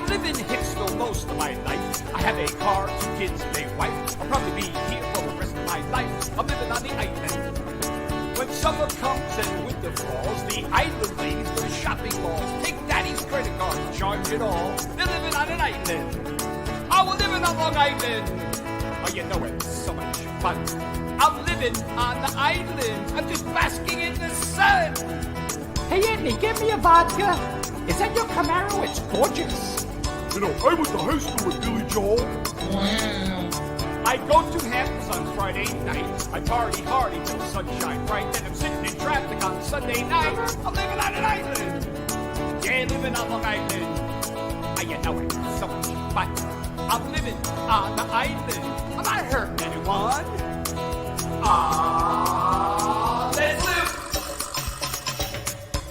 living hipster most of my life. I have a car, 2 kids, and a wife. I'll probably be here for the rest of my life. I'm living on the island. When summer comes and winter falls, the island ladies go to shopping malls. Take daddy's credit card and charge it all. They're living on an island. Oh, we're living on Long Island. Oh, you know it's so much fun. I'm living on the island. I'm just basking in the sun. Hey, Andy, give me a vodka. Is that your Camaro? It's gorgeous. You know, I went to high school with Billy Joel. I go to Hamptons on Friday night. I party hard until sunshine bright. Then I'm sitting in traffic on Sunday night. I'm living on an island. Yeah, living on Long Island. Oh, you know it's so much fun. I'm living on the island. I'm not hurting anyone. Ah, let's live.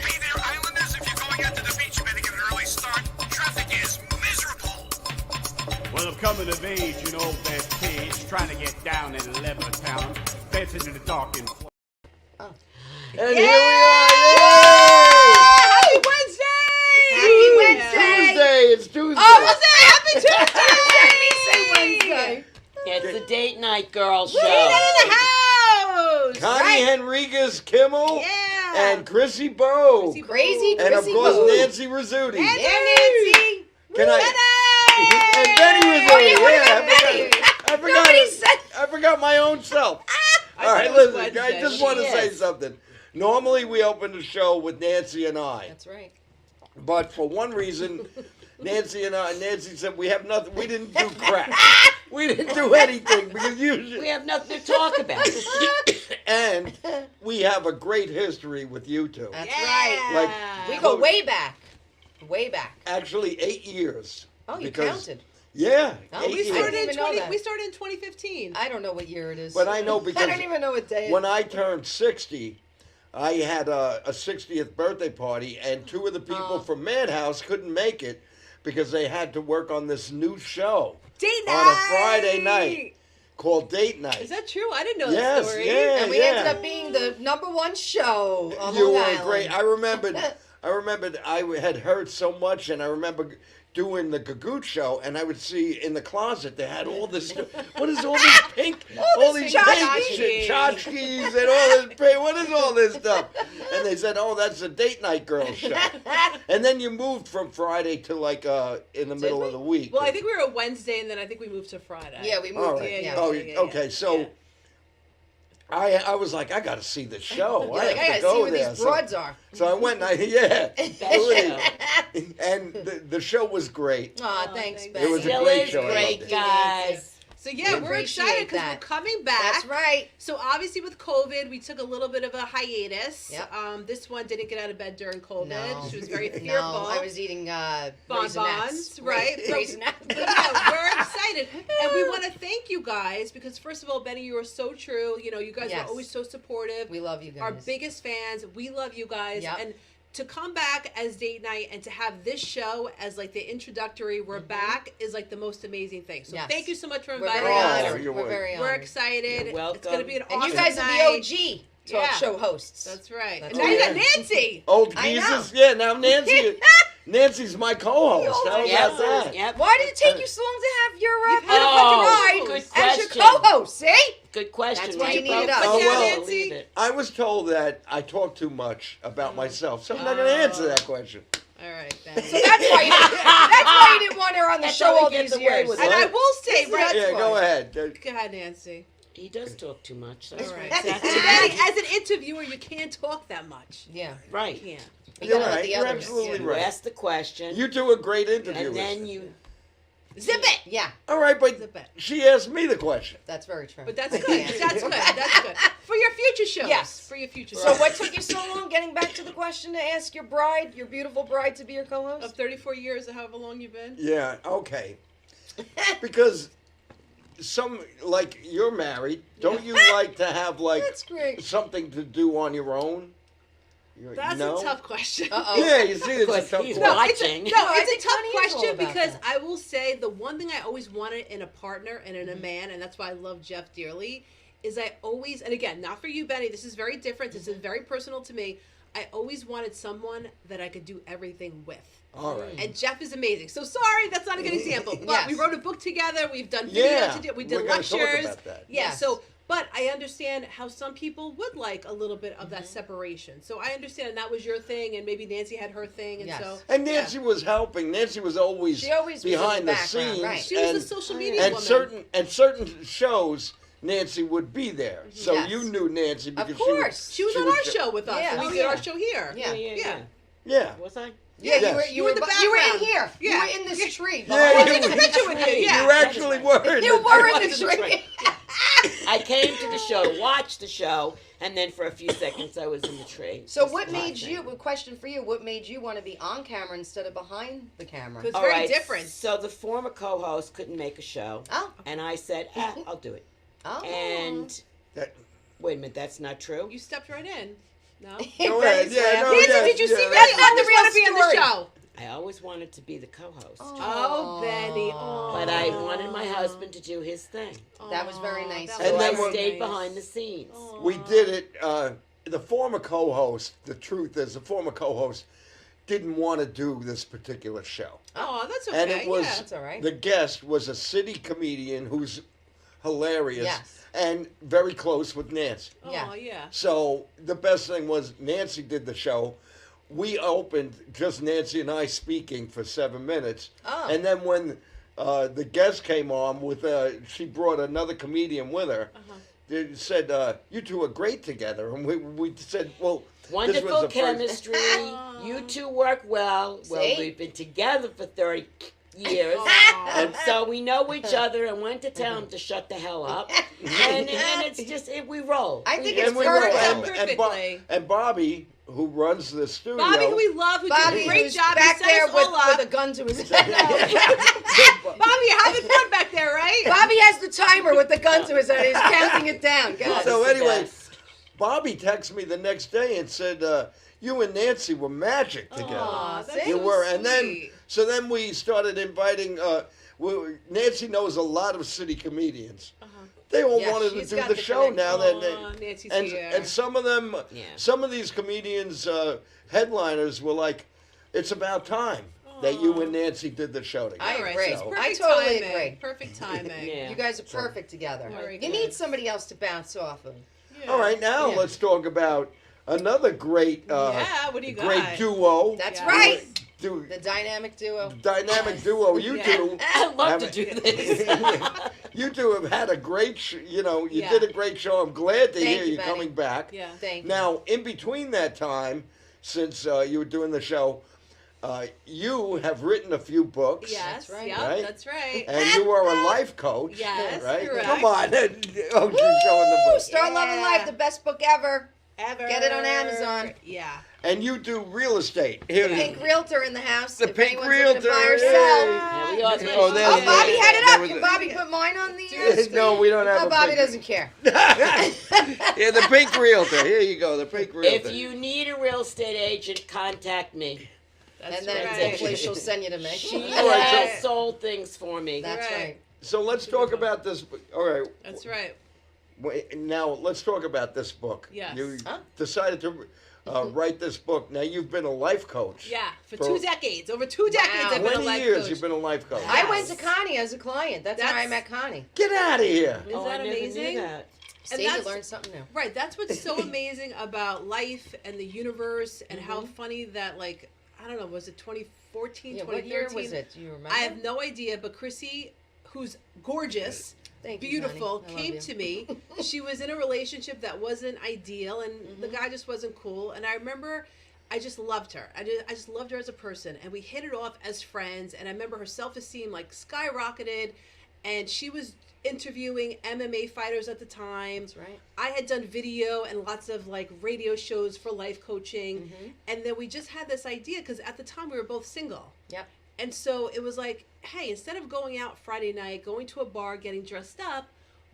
Hey there, Islanders. If you're going out to the beach, you better get an early start. Traffic is miserable. Well, I'm coming of age, you know, that page, trying to get down in Levittown, dancing in the dark and And here we are! Yay! Happy Wednesday! Happy Wednesday! Tuesday! It's Tuesday! Oh, was it? Happy Tuesday! Wednesday. It's the date night girl show. Dana in the house! Connie Henriquez Kimmel Yeah! and Chrissy Bowe. Crazy And of Chrissy course, Bowe. Nancy Rizzuti. Yeah, Nancy. Can I? And Benny Rizzuti. I forgot my own self. All right, listen, I just want to say something. Normally, we open the show with Nancy and I. That's right. But for one reason, Nancy said we have nothing. We didn't do crap. We didn't do anything because usually We have nothing to talk about. and we have a great history with you two. That's right. Like We go way back. Way back. actually 8 years. Oh, you because- counted. Yeah, Oh, 8 we years. started in 20 We started in 2015. I don't know what year it is. But I know I because don't even know what day. when I turned 60, I had a 60th birthday party, and 2 of the people from Madhouse couldn't make it because they had to work on this new show Date night! on a Friday night called Date Night. Is that true? I didn't know Yes, that story. yeah. and we ended up being the #1 show on You Long were Island. great. I remembered I had heard so much, and I remember doing the Gagootz show, and I would see in the closet they had all this. What is all this pink? all these pink tchotchkes and all this pink. What is all this stuff? And they said, "Oh, that's a date night girl show." And then you moved from Friday to like in the middle of the week. Well, I think we were a Wednesday, and then I think we moved to Friday. Yeah, we moved. All right. Yeah. Oh, yeah. okay. So. Yeah. I was like, I got to see the show. You're like, I have to gotta go see where there. these broads are. So I went and and the show was great. Aw, thanks, thank Ben. It was a Still great is show. I great, loved it. guys. So yeah, We we're excited appreciate because we're that. coming back. That's right. So obviously with COVID, we took a little bit of a hiatus. Yep. This one didn't get out of bed during COVID. No. She was very fearful. No, I was eating bonbons, Raisinets. right? Raisinets. But yeah, we're excited, and we want to thank you guys because first of all, Benny, you are so true. You know, you guys Yes. are always so supportive. We love you guys. Our biggest fans. We love you guys, Yep. and to come back as date night and to have this show as like the introductory, we're back is like the most amazing thing. So Yes. thank you so much for We're inviting very Oh, us. honored. you're We're very We're honored. excited. You're welcome. It's going to be an And awesome you guys are night. the OG talk Yeah. show hosts. That's right. That's and now you got right. Nancy. Old I know. geezers. Yeah, now Nancy's my co-host. How Yep. about that? Yep. Why did it take you so long to have your You've had beautiful Oh, bride good as your question. co-host? See? Good question. That's why We you needed both us. Oh, well. can't believe it. I was told that I talk too much about myself, so I'm not going to answer that question. All right, Benny. So that's why you didn't want her on the That's show how he all gets these away years. with and it. I will say, right? Yeah, go ahead. Go ahead, Nancy. He does talk too much. All That's right. right. And Benny, as an interviewer, you can't talk that much. Yeah. You Right. can't. You You're gotta let right. the You're others. absolutely You right. ask the question, You two are great interviewers. and then you. Zip it. Yeah, All right, but Zip it. she asked me the question. that's very true. But that's good. That's good. That's good. For your future shows. Yes. For your future So shows. what took you so long getting back to the question to ask your bride, your beautiful bride, to be your Of co-host? 34 years or however long you've been? Yeah, okay. Because like you're married, don't you like to have like That's great. something to do on your own? That's no? a tough question. Uh-oh. Yeah, you see, it's a Because tough he's question. watching. I It's think a tough Connie is all question about because that. I will say the one thing I always wanted in a partner and in a man, and that's why I love Jeff dearly, is I always, and again, not for you, Benny, this is very different. This is very personal to me. I always wanted someone that I could do everything with. All right. And Jeff is amazing. So sorry, that's not a good example. But Yes. we wrote a book together. We've done video Yeah, we did we're gonna talk lectures. about that. Yeah. Yes. So, but I understand how some people would like a little bit of that separation. So I understand that was your thing, and maybe Nancy had her thing, and Yes. so. And Nancy was helping. Nancy was always, She always was in behind the the background, scenes. right. She was and, a social media and woman. certain shows, Nancy would be there. So Yes. you knew Nancy because Of course. She was she on was our jo- show with us. Yeah. And we Oh, did yeah. our show here. Yeah. Yeah. Yeah. Was I? Yeah, Yes. you were in the you were in background. here. Yeah. You were in this tree. Yeah, I you took a were- picture with you. Yeah. You actually were. in You the- were in I the was in the tree. I came to the show to watch the show, and then for a few seconds I was in the tree. So Just what made watching. you? A question for you. What made you want to be on camera instead of behind the camera? It's All very right, different. So the former co-host couldn't make a show, Oh. and I said, I'll do it. Oh. And That- wait a minute, that's not true. You stepped right in. No. Go ahead. Yeah, no, Nancy, yeah, did you yeah. see That's Benny not the always real want to be on the story. show? I always wanted to be the co-host, Oh, Benny. Oh. but I wanted my husband to do his thing, That was very nice. That so And I then when- stayed behind the scenes. We did it. The former co-host, the truth is, the former co-host didn't want to do this particular show. Oh, that's okay. And it was, yeah. That's all right. the guest was a city comedian who's hilarious Yes. and very close with Nancy. Oh, Yeah. yeah. So the best thing was Nancy did the show. We opened just Nancy and I speaking for 7 minutes. Oh. And then when the guest came on with, she brought another comedian with her. They said, you two are great together. And we said, well, this was Wonderful the first. chemistry. You two work well. Well, See? we've been together for 30 years. And so we know each other and went to tell him to shut the hell up. And it's just, we roll. I think We- it's And we perfect. were, Perfectly. and Bobby, who runs the studio. Bobby, who we love, who did Bobby, a great who's job. back he set there us all up. with a gun to his head. Bobby, you're having fun back there, right? Bobby has the timer with the gun to his head. He's counting it down. Good. So It's the anyway, best. Bobby texted me the next day and said, you and Nancy were magic together. Aw, that's See? You so were, and then sweet. so then we started inviting. Nancy knows a lot of city comedians. They all Yeah, wanted to she's do got the the show now. connection. That Aw, Nancy's and here. and some of them, Yeah. some of these comedians, headliners were like, "It's about time that you and Nancy did the show together." I All right, agree. so it's So- perfect I totally timing. agree. Perfect timing. Yeah. You guys are perfect together. Very You good. need somebody else to bounce off of. Yeah. All right, now Yeah. let's talk about another great, Yeah, what do you great got? duo. That's Yeah. right. Du- The dynamic duo. dynamic duo. You Yeah. two. I love to have- do this. You two have had a great, you Yeah. did a great show. I'm glad to Thank hear you, you Benny. coming back. Yeah. Thank you. Now, in between that time, since you were doing the show, you have written a few books. Yes, That's right. Yep, Right? that's right. And you are a life coach. Yes, right? correct. Come on. Oh, you're showing the Woo! book. Start Loving Life, the best book ever. Ever. Get it on Amazon. Yeah. And you do real estate. Here, Pink Realtor in the house. The if Pink anyone's looking to Realtor, buy or yay. sell. Yeah, we are That's doing Oh, it. there's Oh, the- Bobby had it there up. was Can a- Bobby put mine on the screen? No, we don't have Oh, a Bobby pink- doesn't care. Yeah, the Pink Realtor. Here you go, the Pink Realtor. If you need a real estate agent, contact me. That's And then right. hopefully she'll send you to me. She All right, has so- sold things for me. That's Right. right. So let's talk about this. All right. That's right. Now let's talk about this book. Yes. You Huh? decided to write this book. Now you've been a life coach. Yeah, for For- 2 decades. Over 2 decades Wow. I've been a 20 life years coach. you've been a life coach. I went Yes. to Connie as a client. That's how I That's- met Connie. Get out of here. Isn't Oh, that I never amazing? knew that. See, you that's- learned something new. Right, that's what's so amazing about life and the universe and how funny that, like, I don't know, was it 2014, Yeah, 2013? what year was it? Do you remember? I have no idea, but Chrissy, who's gorgeous, Thank you, beautiful, honey. I love came you. to me. She was in a relationship that wasn't ideal, and the guy just wasn't cool. And I remember I just loved her. I just loved her as a person, and we hit it off as friends. And I remember her self-esteem like skyrocketed, and she was interviewing MMA fighters at the time. That's right. I had done video and lots of like radio shows for life coaching, and then we just had this idea because at the time we were both single. Yep. And so it was like, hey, instead of going out Friday night, going to a bar, getting dressed up,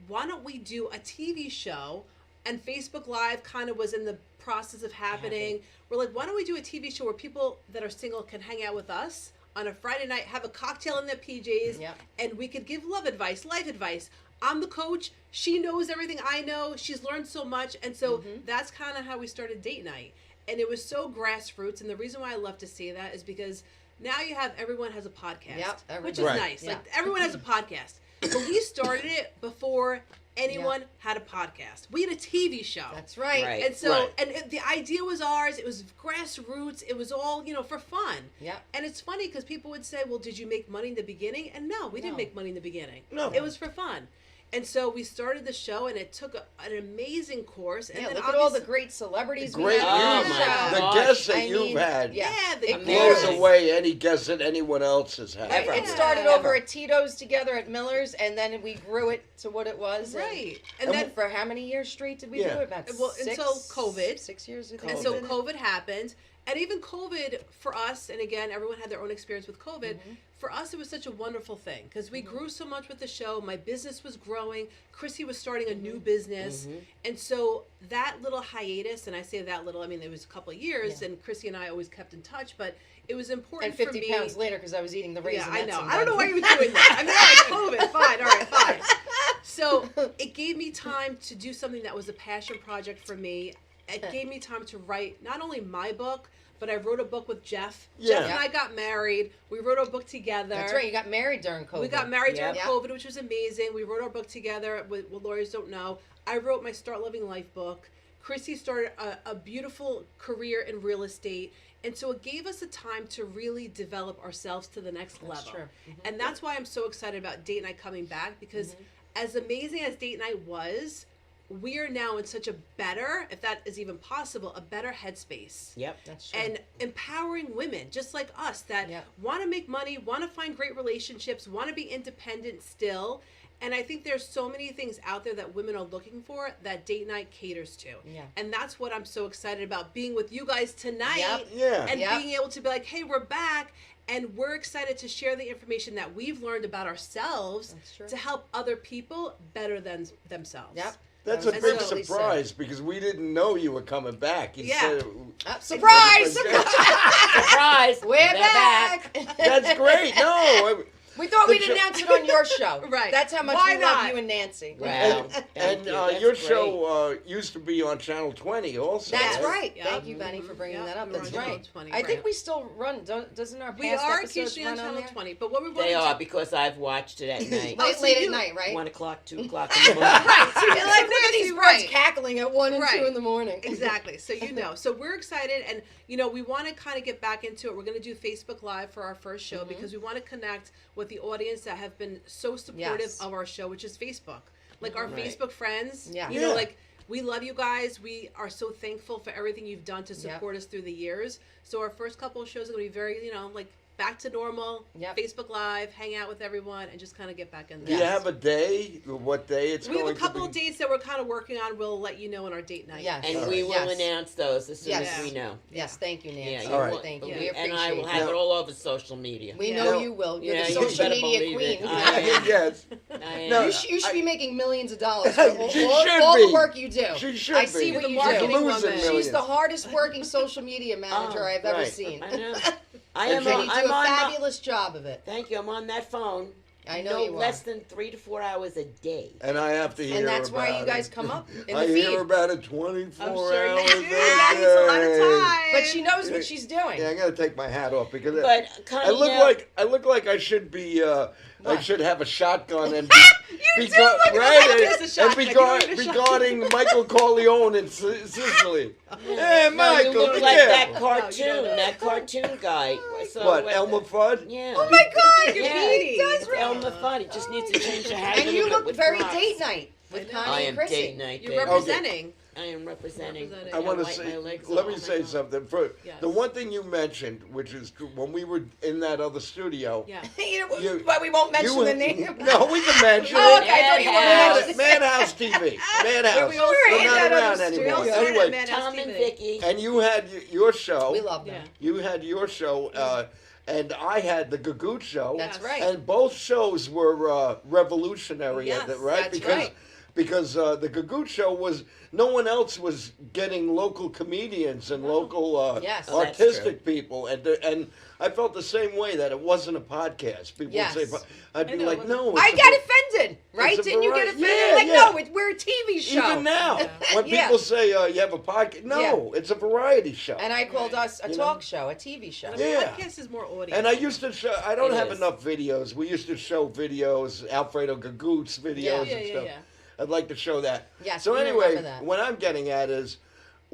why don't we do a TV show? And Facebook Live kind of was in the process of happening. We're like, why don't we do a TV show where people that are single can hang out with us on a Friday night, have a cocktail in their PJs, Yep. and we could give love advice, life advice. I'm the coach. She knows everything I know. She's learned so much. And so that's kind of how we started date night. And it was so grassroots. And the reason why I love to say that is because now you have everyone has a podcast, Yep, which is Right. nice. Yeah. Like everyone has a podcast, but we started it before anyone had a podcast. We had a TV show. That's right. Right. And so, Right. and the idea was ours. It was grassroots. It was all, for fun. Yep. And it's funny because people would say, well, did you make money in the beginning? And no, we didn't No. make money in the beginning. No. It was for fun. And so we started the show, and it took an amazing course. And Yeah, then look at all the obviously- great celebrities Great we had on news. the show. Oh, The gosh. guests that I you've mean, had Yeah, the It blows Amazing. away any guest that anyone else has had. Ever. It started over at Tito's together at Miller's, and then we grew it to what it was. Right. And And then then, for how many years straight did we Yeah. do it? About Well, until COVID. 6 years. I think and we so did it. COVID happened. And even COVID for us, and again, everyone had their own experience with COVID. For us, it was such a wonderful thing because we grew so much with the show. My business was growing. Chrissy was starting a new business. And so that little hiatus, and I say that little, I mean, it was a couple of years, and Chrissy and I always kept in touch, but it was important And 50 for me. pounds later because I was eating the raisins. Yeah, I know. I don't know why you were doing that. I mean, all right, COVID, fine, all right, fine. So it gave me time to do something that was a passion project for me. It gave me time to write not only my book, but I wrote a book with Jeff. Yeah. Jeff and I got married. We wrote a book together. That's right. You got married during COVID. We got married during Yep. COVID, which was amazing. We wrote our book together with What Lawyers Don't Know. I wrote my Start Living Life book. Chrissy started a beautiful career in real estate. And so it gave us a time to really develop ourselves to the next level. true. And that's why I'm so excited about Date Night coming back, because as amazing as Date Night was, we are now in such a better, if that is even possible, a better headspace. Yep. That's true. And empowering women just like us that Yep. want to make money, want to find great relationships, want to be independent still. And I think there's so many things out there that women are looking for that Date Night caters to. Yeah. And that's what I'm so excited about, being with you guys tonight. Yep. Yeah. And Yep. being able to be like, hey, we're back. And we're excited to share the information that we've learned about ourselves That's true. to help other people better than themselves. Yep. That's a That was big absolutely surprise because we didn't know you were coming back. You Yeah. said, Surprise! Surprise! We're They're back. that's great. No, We thought we'd The show- announce it on your show. Right. That's how much Why we love not? you and Nancy. Wow. and That's your great. show used to be on Channel 20 also. That's Yes. right. Yep. Thank you, Benny, for bringing Yep. that up. We were That's on Channel right. 20, I think right. we still run. Doesn't our past We are episodes occasionally on run Channel there? 20, but what we want They to are do, because I've watched it at night. Late, so late you- at night, right? 1 o'clock, 2 o'clock in the morning. So you're like, look at these birds Right. cackling at 1 and Right. 2 in the morning. Exactly. So So we're excited, and we want to kind of get back into it. We're going to do Facebook Live for our first show because we want to connect with the audience that have been so supportive Yes. of our show, which is Facebook. Like our Right. Facebook friends. Yeah. Yeah. Like we love you guys. We are so thankful for everything you've done to support us through the years. So our first couple of shows are going to be very, like back to normal. Yep. Facebook Live, hang out with everyone, and just kind of get back in Do there. you have a day? What day it's We going have a couple to of be? dates that we're kind of working on. We'll let you know on our date night. Yes. And we will Yes. announce those as soon Yes. as we know. Yes, thank you, Nancy. Yeah, you All right. will. Thank you. Yeah. We appreciate And I will it. have Now- it all over social media. We Yeah. know Now- you will. You're Yeah, the you social better media believe queen. it. I am. Yes. I am. No, You should be making millions of dollars She for all should the be. work you do. She should I see be. what The you marketing do. Losing woman. millions. She's the hardest working social media manager I've ever right. seen. I know. I And am. she- And On, you I'm do a on. fabulous job of it. Thank you. I'm on that phone. I know no you are. less than 3 to 4 hours a day. And I have to hear And that's about why you guys it. come up in I the hear feed. about it 24 I'm sure hours you a do. That needs a lot of day. time. But she knows what she's doing. Yeah, I gotta take my hat off because But Connie, I look now, like I should be. I What? should have a shotgun and You do look like right this is a shotgun. You don't need a regarding Michael Corleone in Sicily. Hey, no, Michael, you look be like that careful. cartoon, that cartoon guy. So What, Elmer Fudd? Yeah. Oh my God! You're Yeah, Petey. it's Elmer Fudd. He just needs to change the hat. a And you little bit look with very props. date night with I know. I Connie am and Chrissy. date night. You're baby. representing. I am representing. Representing. I want to wipe my say. legs Let off. me say something. For Yes. the one thing you mentioned, which is true, when we were in that other studio. Yeah. You- But we won't mention you- the name. No, we can mention Oh, it. okay. I thought you wanted to Madhouse TV. Madhouse. we all They're in not that around other anymore. studio. Anyway, Madhouse Tom and TV. Vicky. and you had your show. We love them. Yeah. You had your show, and I had the Gagootz show. That's Yes. right. And both shows were revolutionary, Yes, right? that's Because right. because the Gagootz show was no one else was getting local comedians and local Yes. Oh, that's artistic people, and I felt the same way that it wasn't a podcast. People Yes. would say, I'd be know, like, it no, I it's got a, offended, right? a Didn't you get variety- offended? yeah, like, yeah. no, we're a TV show. even now when Yeah. people say you have a podcast, no, it's a variety show. And I called us a You talk know? show, a TV show. And Yeah. a podcast is more audio. And I used to show. I don't It have is. enough videos. We used to show videos, Alfredo Gagootz videos Yeah, and yeah, stuff. yeah. I'd like to show that. Yes, So we anyway, remember that. what I'm getting at is,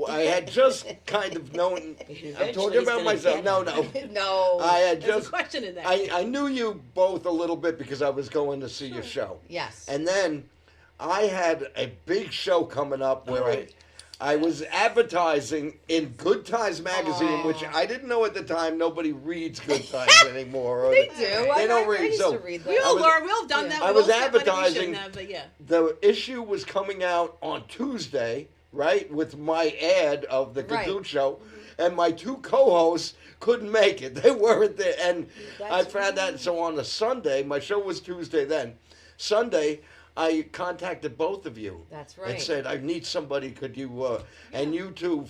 I had just kind of known. I'm Eventually talking he's about gonna myself. get No, it. no. No. I had There's just. a question in there. I knew you both a little bit because I was going to see your show. Yes. And then I had a big show coming up where I was advertising in Good Times magazine, which I didn't know at the time. Nobody reads Good Times anymore. Or They do. They don't I read. used So to read we that. all was- learned. We all done that. I We was all spent money we advertising- shouldn't have, but yeah. the issue was coming out on Tuesday, right, with my ad of the Right. Gagootz show, and my two co-hosts couldn't make it. They weren't there, and I That's found that. So on a Sunday, my show was Tuesday then. Sunday, I contacted both of you. That's right. And said, I need somebody. Could you? And you two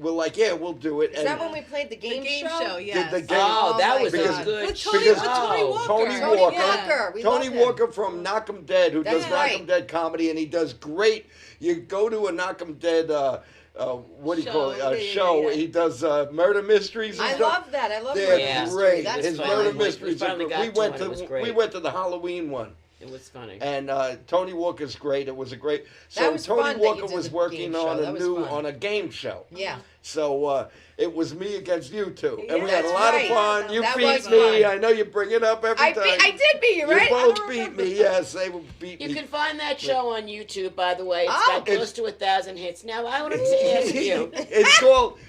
were like, yeah, we'll do it. Is that when we played the game, The game show, yes. the game- Oh, that my was God. a good With Tony, Because- with Tony Walker. Tony Tony Walker. Walker. We Tony love him. Walker from Knock 'em Dead, who That's does Knock 'em right. Dead comedy, and he does great. You go to a Knock 'em Dead, what do you call it? Show, yeah, Show. yeah. He does murder mysteries. And I stuff. love that. I love They're murder Yeah. mystery. great. That's His fun. murder We mysteries. finally are got great. to one. It was great. We went to the Halloween one. It was funny. And Tony Walker's great. It was a great. So That was Tony fun that Walker you did was the working game show. on That a was new fun. on a game show. Yeah. So it was me against you two, and we had a That's lot right. of fun. You That beat was me. fun. I know you bring it up every time. I did beat you, right? You I both don't beat remember. me. Yes, they beat You me. can find that show on YouTube, by the way. It's Oh. got close to 1,000 hits. Now, I wanted to ask you.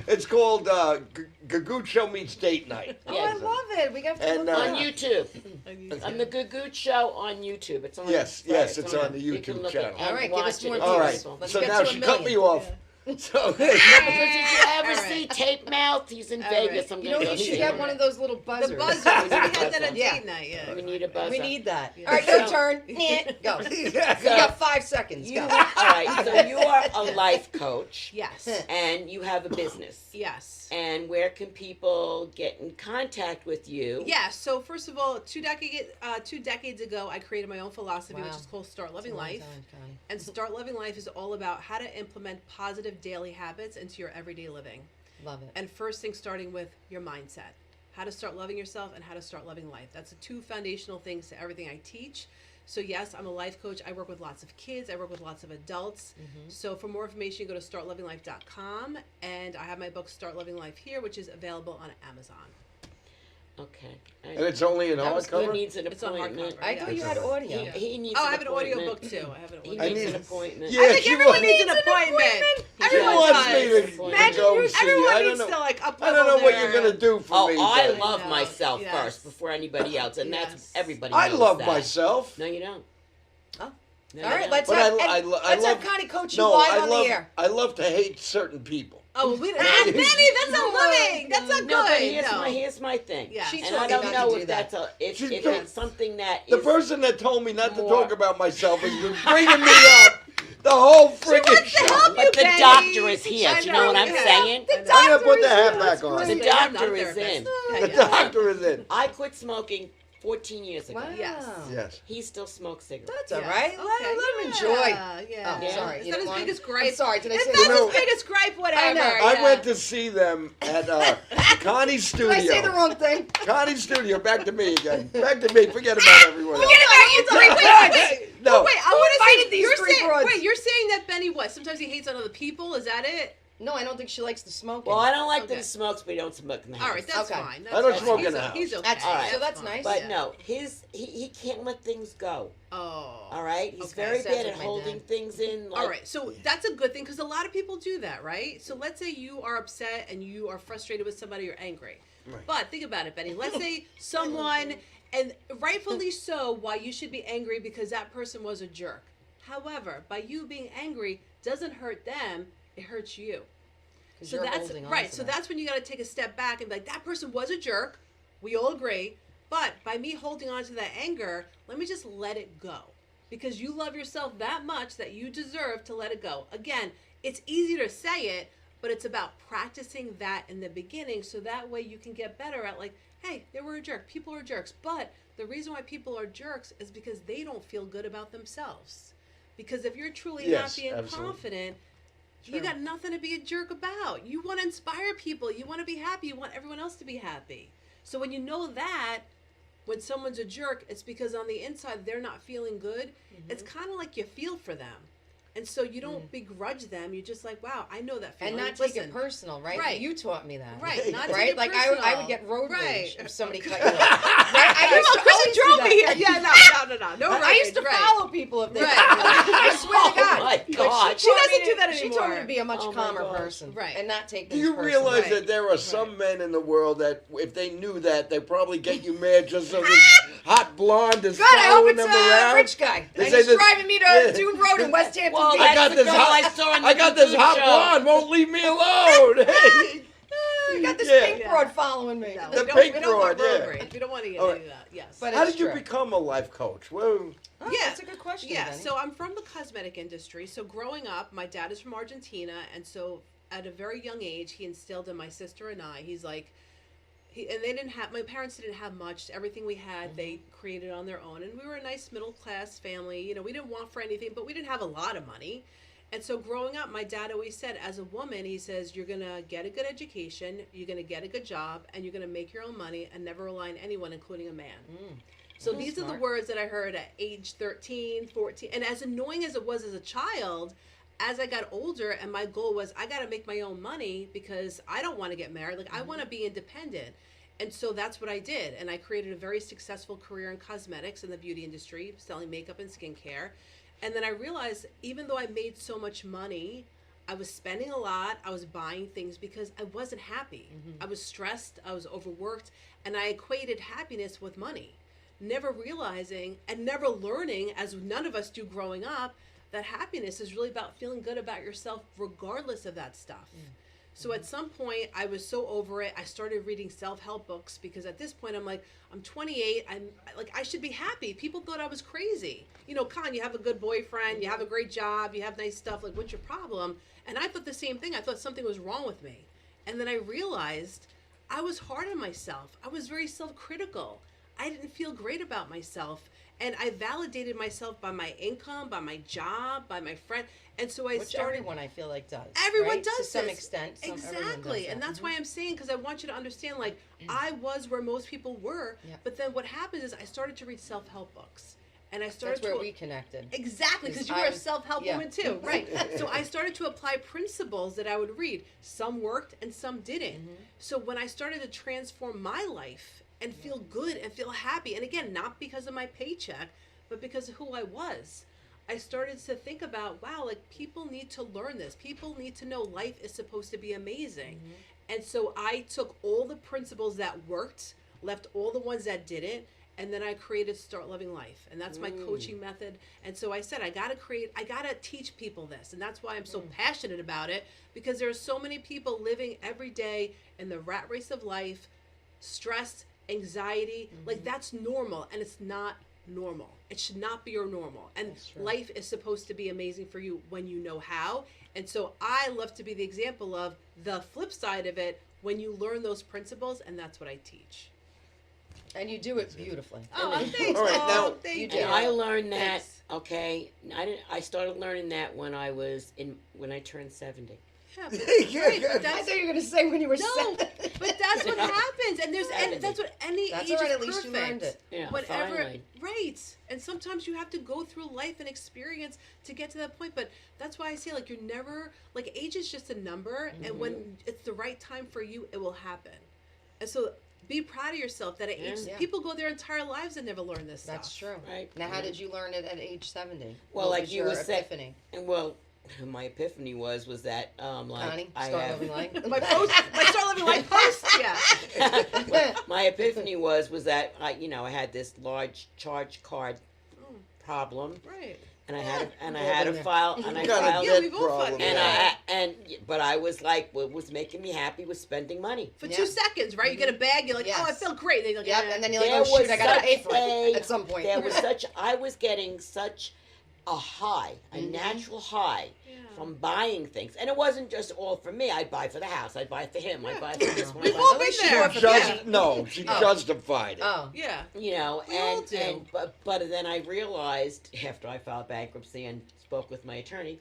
It's called Gagootz Show Meets Date Night. Oh, I Yeah. love it. We got to And, look it On up. YouTube. On the Gagootz Show on YouTube. It's on. Yes, right, yes, it's on the You can YouTube look channel. At, All right, and give us watch more it. All right. views. Let's So get now to a she cut me million. off. So Because did you ever All see right. Tape Mouth? He's in All Vegas. right. I'm You gonna know, go you see should get him. one of those little buzzers. The buzzers. We had that at Yeah. date night. Yeah. We need a buzzer. We need that. Yeah. All right, your turn. Go. You got 5 seconds. You, Go. all right, so you are a life coach, Yes. and you have a business. Yes. And where can people get in contact with you? Yeah, so first of all, 2 decades ago, I created my own philosophy, which Wow. is called Start Loving Long Life. time, Connie. And Start Loving Life is all about how to implement positive daily habits into your everyday living. Love it. And first thing, starting with your mindset. How to start loving yourself and how to start loving life. That's the two foundational things to everything I teach. So yes, I'm a life coach. I work with lots of kids. I work with lots of adults. So for more information, go to startlovinglife.com. And I have my book, Start Loving Life Here, which is available on Amazon. Okay. And it's only an That was good. hardcover. Needs an It's on appointment. hardcover. I thought you had audio. He needs Oh, an I have an audio appointment. book too. I have an He audio needs need- an appointment. Yeah, I think she everyone wants- needs an appointment. She Everyone wants does. me to Imagine go you- see. everyone I don't needs know. to like up I don't know what you're their- gonna do for Oh, me. I but love know. myself Yes. first before anybody else, and Yes. that's everybody. I knows love that. myself. No, you don't. Oh. No, All you right, don't. let's But have, I let's love- have Connie coach you No, live I on love. the air. I love to hate certain people. Oh, we Yeah. Benny, that's not loving. That's not good. No, but here's no. my thing. Yeah. She And told I me don't not know to do if that. that's if She if told- it's something that The is person that told me not to more- talk about myself has been bringing me up the whole freaking show. But the Benny. doctor is here. I Do you know what I'm know. saying? The I'm gonna put the Doctor hat is back here. on. The Yeah, I'm not doctor a is in. therapist. The Yeah. doctor is in. I quit smoking 14 years ago. Wow. Yes. Yes. He still smokes cigarettes. That's all Yes. right. Okay, Let him yeah, enjoy. Yeah. Oh, Yeah. sorry. It's You not didn't his want biggest him? gripe. I'm sorry. Did I It's say not that? his biggest gripe, whatever. I know. I yeah. went to see them at Connie's studio. Did I say the wrong thing? Connie's studio. Back to me again. Back to me. Forget about everyone else. Forget about you three broads. No. Wait, I Who want to invited say these you're three saying broads? wait, you're saying that Benny what? Sometimes he hates on other people. Is that it? No, I don't think she likes the smoking. Well, I don't like that Okay. he smokes, but he don't smoke in the house. All right, that's Okay. fine. That's I don't fine. smoke he's in the house. He's okay. That's- all right. so that's fine. nice. But Yeah. no, he can't let things go. Oh. All right, he's Okay. very Sounds bad like at my holding dad. things in. Like, All right, so that's a good thing because a lot of people do that, right? So let's say you are upset and you are frustrated with somebody or angry. Right. But think about it, Benny. Let's say someone, and rightfully so, why you should be angry because that person was a jerk. However, by you being angry doesn't hurt them, it hurts you. 'Cause So you're that's holding on right. to So that. that's when you got to take a step back and be like, that person was a jerk. We all agree. But by me holding on to that anger, let me just let it go. because you love yourself that much that you deserve to let it go. Again, it's easy to say it, but it's about practicing that in the beginning so that way you can get better at like, hey, they were a jerk. People are jerks. But the reason why people are jerks is because they don't feel good about themselves. Because if you're truly happy and confident, you got nothing to be a jerk about. You want to inspire people. You want to be happy. You want everyone else to be happy. So when you know that, when someone's a jerk, it's because on the inside they're not feeling good. It's kind of like you feel for them. And so you don't begrudge them. You're just like, wow, I know that feeling. And not take it personal, right? Right. You taught me that. Right. Not right? take it Like personal. I would get road rage if somebody cut you off. Right? Chrissy drove me here. Yeah, no. I used to follow people if they Right. I swear to God. Oh my God. She doesn't do that anymore. She told me to be a much calmer person. Right. And not take Do things you personally. realize that there are some men in the world that, if they knew that, they'd probably get you mad just so this hot blonde is Good, I hope following it's them around? a rich guy. They And say he's this- driving me to Dune Road in West Hampton Well, Beach. I got that's this the girl hot- I saw on the I got this Gagootz hot show. blonde, won't leave me alone. Hey. I got this Yeah. pink broad following me. No, The we pink don't want broad, road yeah. rage. We don't want to get All into that. Yes. But How it's did you true. become a life coach? Well, Oh, Yeah. that's a good question. Yeah, Benny. so I'm from the cosmetic industry. So growing up, my dad is from Argentina, and so at a very young age, he instilled in my sister and I. He's like, and they didn't have, my parents didn't have much. Everything we had, they created on their own, and we were a nice middle class family. You know, we didn't want for anything, but we didn't have a lot of money. And so growing up, my dad always said, as a woman, he says, you're going to get a good education, you're going to get a good job, and you're going to make your own money and never rely on anyone, including a man. So these are the words that I heard at age 13, 14. And as annoying as it was as a child, as I got older and my goal was I got to make my own money because I don't want to get married. Like I want to be independent. And so that's what I did. And I created a very successful career in cosmetics in the beauty industry, selling makeup and skincare. And then I realized even though I made so much money, I was spending a lot. I was buying things because I wasn't happy. I was stressed. I was overworked. And I equated happiness with money, never realizing and never learning, as none of us do growing up, that happiness is really about feeling good about yourself regardless of that stuff. So at some point I was so over it. I started reading self-help books because at this point I'm like, I'm 28. I should be happy. People thought I was crazy. You know, Con, you have a good boyfriend, you have a great job, you have nice stuff. Like, what's your problem? And I thought the same thing. I thought something was wrong with me. And then I realized I was hard on myself. I was very self-critical. I didn't feel great about myself. And I validated myself by my income, by my job, by my friend. And so Which started. everyone I feel like does. Everyone right? does to some this. extent. Everyone does Exactly. that. And that's why I'm saying, because I want you to understand, like, I was where most people were. Yeah. But then what happened is I started to read self-help books. And I started That's where to. we connected. Exactly, because you I were a was- self-help yeah. woman too, right? So I started to apply principles that I would read. Some worked and some didn't. So when I started to transform my life and feel good and feel happy, and again, not because of my paycheck, but because of who I was, I started to think about, wow, like people need to learn this. People need to know life is supposed to be amazing. And so I took all the principles that worked, left all the ones that didn't, and then I created Start Loving Life. And that's my coaching method. And so I said, I got to teach people this. And that's why I'm so passionate about it, because there are so many people living every day in the rat race of life, stress, anxiety. Like that's normal, and it's not normal. It should not be your normal. And life is supposed to be amazing for you when you know how. And so I love to be the example of the flip side of it when you learn those principles, and that's what I teach. And you do it beautifully. Oh, thanks. All right, now- Oh, thank You you. do. And I learned that. Thanks. Okay, I started learning that when I turned 70. Yeah, but, Yeah, right, yeah. but I that's, thought you were going to say when you were no, 7. but that's what happens, and that's what any That's age all right, is at least you perfect. learned it. Yeah, Whatever, finally. right? And sometimes you have to go through life and experience to get to that point. But that's why I say, like, you're never like age is just a number, and when it's the right time for you, it will happen. And so, be proud of yourself that at age Yeah. people go their entire lives and never learn this That's stuff. true. Right. Now, how did you learn it at age 70? Well, What like was you your were saying- epiphany? And well, my epiphany was that like Connie, I Start have Living Life. My Start Living Life post, yeah. my epiphany was that I had this large charge card problem, Right. and I had been a there. file, and I Got a filed, Yeah, debt we've all problem. fucking but I was like, what was making me happy was spending money. For Yeah. 2 seconds, right? You get a bag, you're like, Yes. oh, I feel great. Then you're like, Yep, "Eh." and then you're like, There oh shoot, was I gotta such pay for a- it at some point. There was I was getting such a high, a natural high from buying things. And it wasn't just all for me. I'd buy for the house, I'd buy for him, I'd buy for this one. We've I'd buy all for been least you there. do it for Yeah. me. No, she justified it. Oh. Yeah. you know, We all and do. and but then I realized after I filed bankruptcy and spoke with my attorney,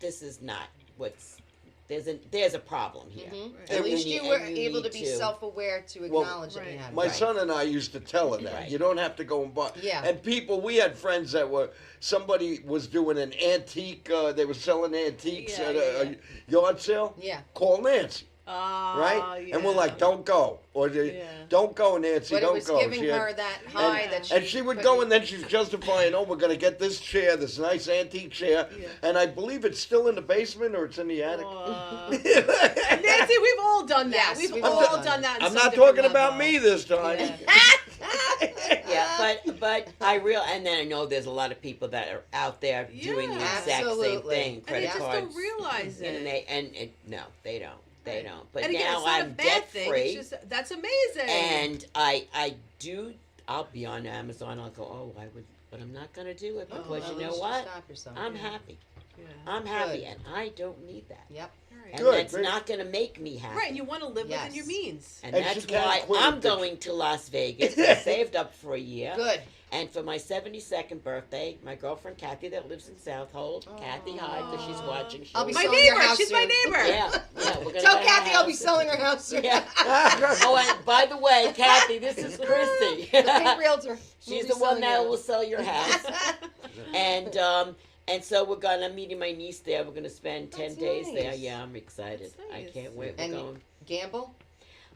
this is not what's there's a problem here. At And least you you need- were and you able to need be self-aware to acknowledge that you right. had it. My Right. son and I used to tell her that. Right. You don't have to go and buy. Yeah. And people, we had friends that were, somebody was doing an antique, they were selling antiques Yeah, at yeah, a yard sale. Yeah. Call Nancy, Oh, right? yeah. And we're like, don't go. Or don't go, Nancy, But it don't was go. giving She had- her that high And- that she and she would go, and then she's justifying, oh, we're going to get this chair, this nice antique chair. Yeah. And I believe it's still in the basement or it's in the attic. Nancy, we've all done that. Yes, we've we've all all done done that. in I'm some not different talking about level. me this time. Yeah, but and then I know there's a lot of people that are out there doing the Yeah. exact Absolutely. same thing, And credit they just cards. don't realize it. And no, they don't. They don't. But and again, now it's not I'm a bad debt thing. free, It's just, that's amazing. and I do. I'll be on Amazon. I'll go. Oh, I would, but I'm not gonna do it because At you know least what? Stop yourself. I'm happy. yeah. I'm happy, Good. and I don't need that. Yep. All right. And Good, that's great. not gonna make me happy. Right, and you want to live Yes. within your means. And And she that's can't why quit I'm it. going to Las Vegas. I saved up for a year. Good. And for my 72nd birthday, my girlfriend Kathy that lives in Southold, Kathy, hi, because she's watching. I'll be My selling your neighbor, house she's my soon. neighbor. Yeah, we're gonna Tell buy a Kathy I'll be house. selling her house soon. Yeah. Oh, and by the way, Kathy, this is Christy. The pink realtor. She's We'll be the one selling that your will house. sell your house. And so I'm meeting my niece there. We're gonna spend 10 That's days there. nice. Yeah, I'm excited. That's I nice. can't wait. We're And going. gamble?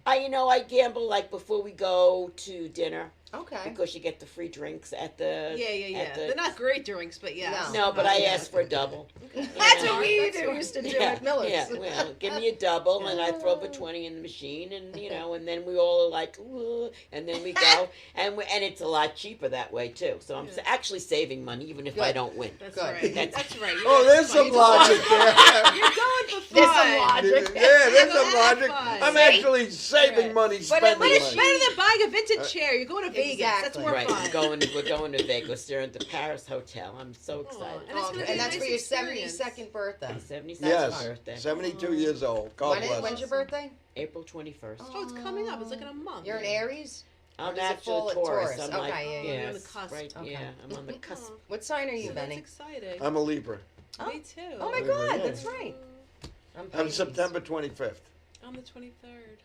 I gamble like before we go to dinner Okay. because you get the free drinks at the. Yeah. at the- They're not great drinks, but yeah. No, but I asked for a double. That's You what know? we That's used to do Yeah, at Miller's. yeah, well, give me a double, and I throw the 20 in the machine, and and then we all are like, ooh, and then we go, and it's a lot cheaper that way too. So I'm actually saving money, even if I Good. don't win. That's Good. right. That's- That's right. Oh, there's some logic there. You're going for fun. There's some logic. Yeah, there's some Have logic. fun. I'm See? actually saving money, But spending at But it's money. better than buying a vintage chair. You're going to Vegas. That's Exactly. more Right, fun. we're going to Vegas. They're at the Paris Hotel. I'm so excited. And it's gonna be And a that's nice for your experience. 72nd birthday. 72nd Yes, birthday, 72 years old. God bless. When's your birthday? April 21st. Oh, it's coming up. It's like in a month. You're an Aries? I'm does it actually fall a at Taurus. Taurus? I'm like, Okay, yeah, you're on the yes, cusp. right, Okay. yeah, I'm on the cusp. What sign are you, So that's Benny? exciting. I'm a Libra. Oh. Me too. Oh my Yeah. God, that's right. I'm Pisces. September 25th. I'm the 23rd.